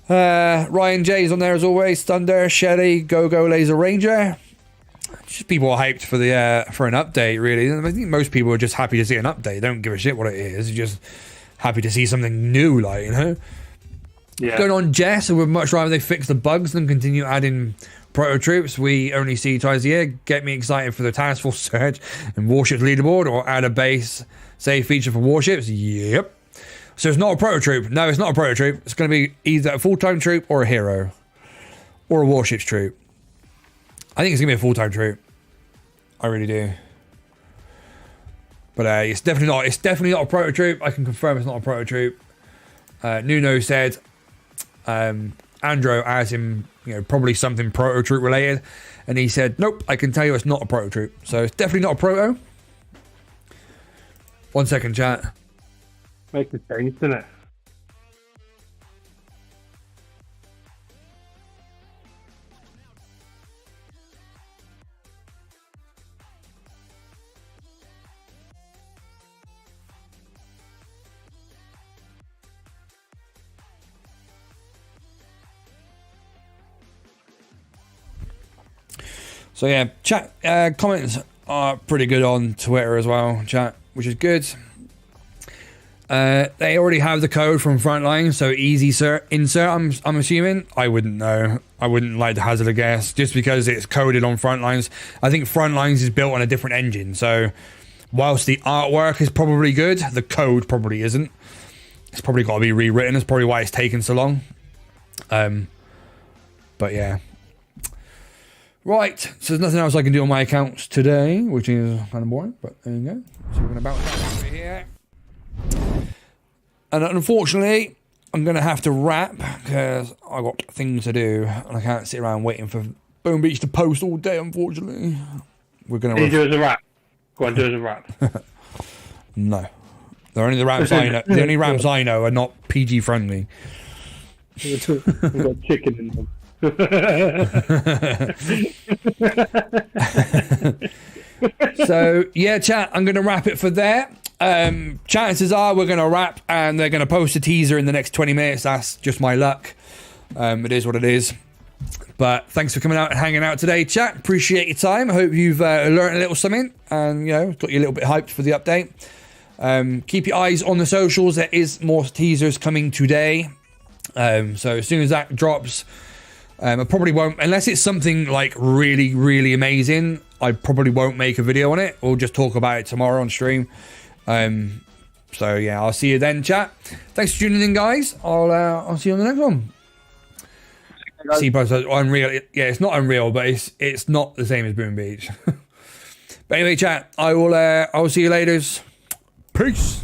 Ryan J's on there as always. Thunder, Shelly, Go Laser Ranger. Just people are hyped for the for an update, really. I think most people are just happy to see an update. They don't give a shit what it is. They're just happy to see something new, like, you know. Yeah. Going on, Jess, and we'd much rather they fix the bugs than continue adding proto troops we only see twice a year. Get me excited for the task force surge and warships leaderboard, or add a base save feature for warships. Yep. So it's not a proto troop. No, it's not a proto troop. It's going to be either a full-time troop or a hero, or a warships troop. I think it's going to be a full-time troop. I really do. But it's definitely not. It's definitely not a proto troop. I can confirm it's not a proto troop. Nuno said, Andro asked him, you know, probably something proto troop related, and he said, nope, I can tell you it's not a proto troop. So it's definitely not a proto. 1 second, chat. Makes a change, doesn't it? So yeah, chat comments are pretty good on Twitter as well, chat, which is good. They already have the code from Frontlines, so easy insert. I'm assuming. I wouldn't know. I wouldn't like to hazard a guess just because it's coded on Frontlines. I think Frontlines is built on a different engine, so whilst the artwork is probably good, the code probably isn't. It's probably got to be rewritten. That's probably why it's taken so long. But yeah. Right, so there's nothing else I can do on my accounts today, which is kind of boring, but there you go. So we're going to bounce back over here. And unfortunately, I'm going to have to wrap because I've got things to do and I can't sit around waiting for Boom Beach to post all day, unfortunately. We're going to... Do it as a wrap. Go on, do it as a wrap. No. They're only the ramps I know. The only ramps I know are not PG friendly. We've got chicken in them. So yeah, chat, I'm gonna wrap it for there. Chances are we're gonna wrap and they're gonna post a teaser in the next 20 minutes. That's just my luck. It is what it is. But thanks for coming out and hanging out today, chat. Appreciate your time. I hope you've learned a little something and, you know, got you a little bit hyped for the update. Keep your eyes on the socials. There is more teasers coming today. So as soon as that drops, I probably won't, unless it's something like really, really amazing, I probably won't make a video on it. We'll just talk about it tomorrow on stream. So yeah, I'll see you then, chat. Thanks for tuning in, guys. I'll see you on the next one. See, Unreal. Yeah, it's not Unreal, but it's not the same as Boom Beach. But anyway, chat, I will see you later. Peace.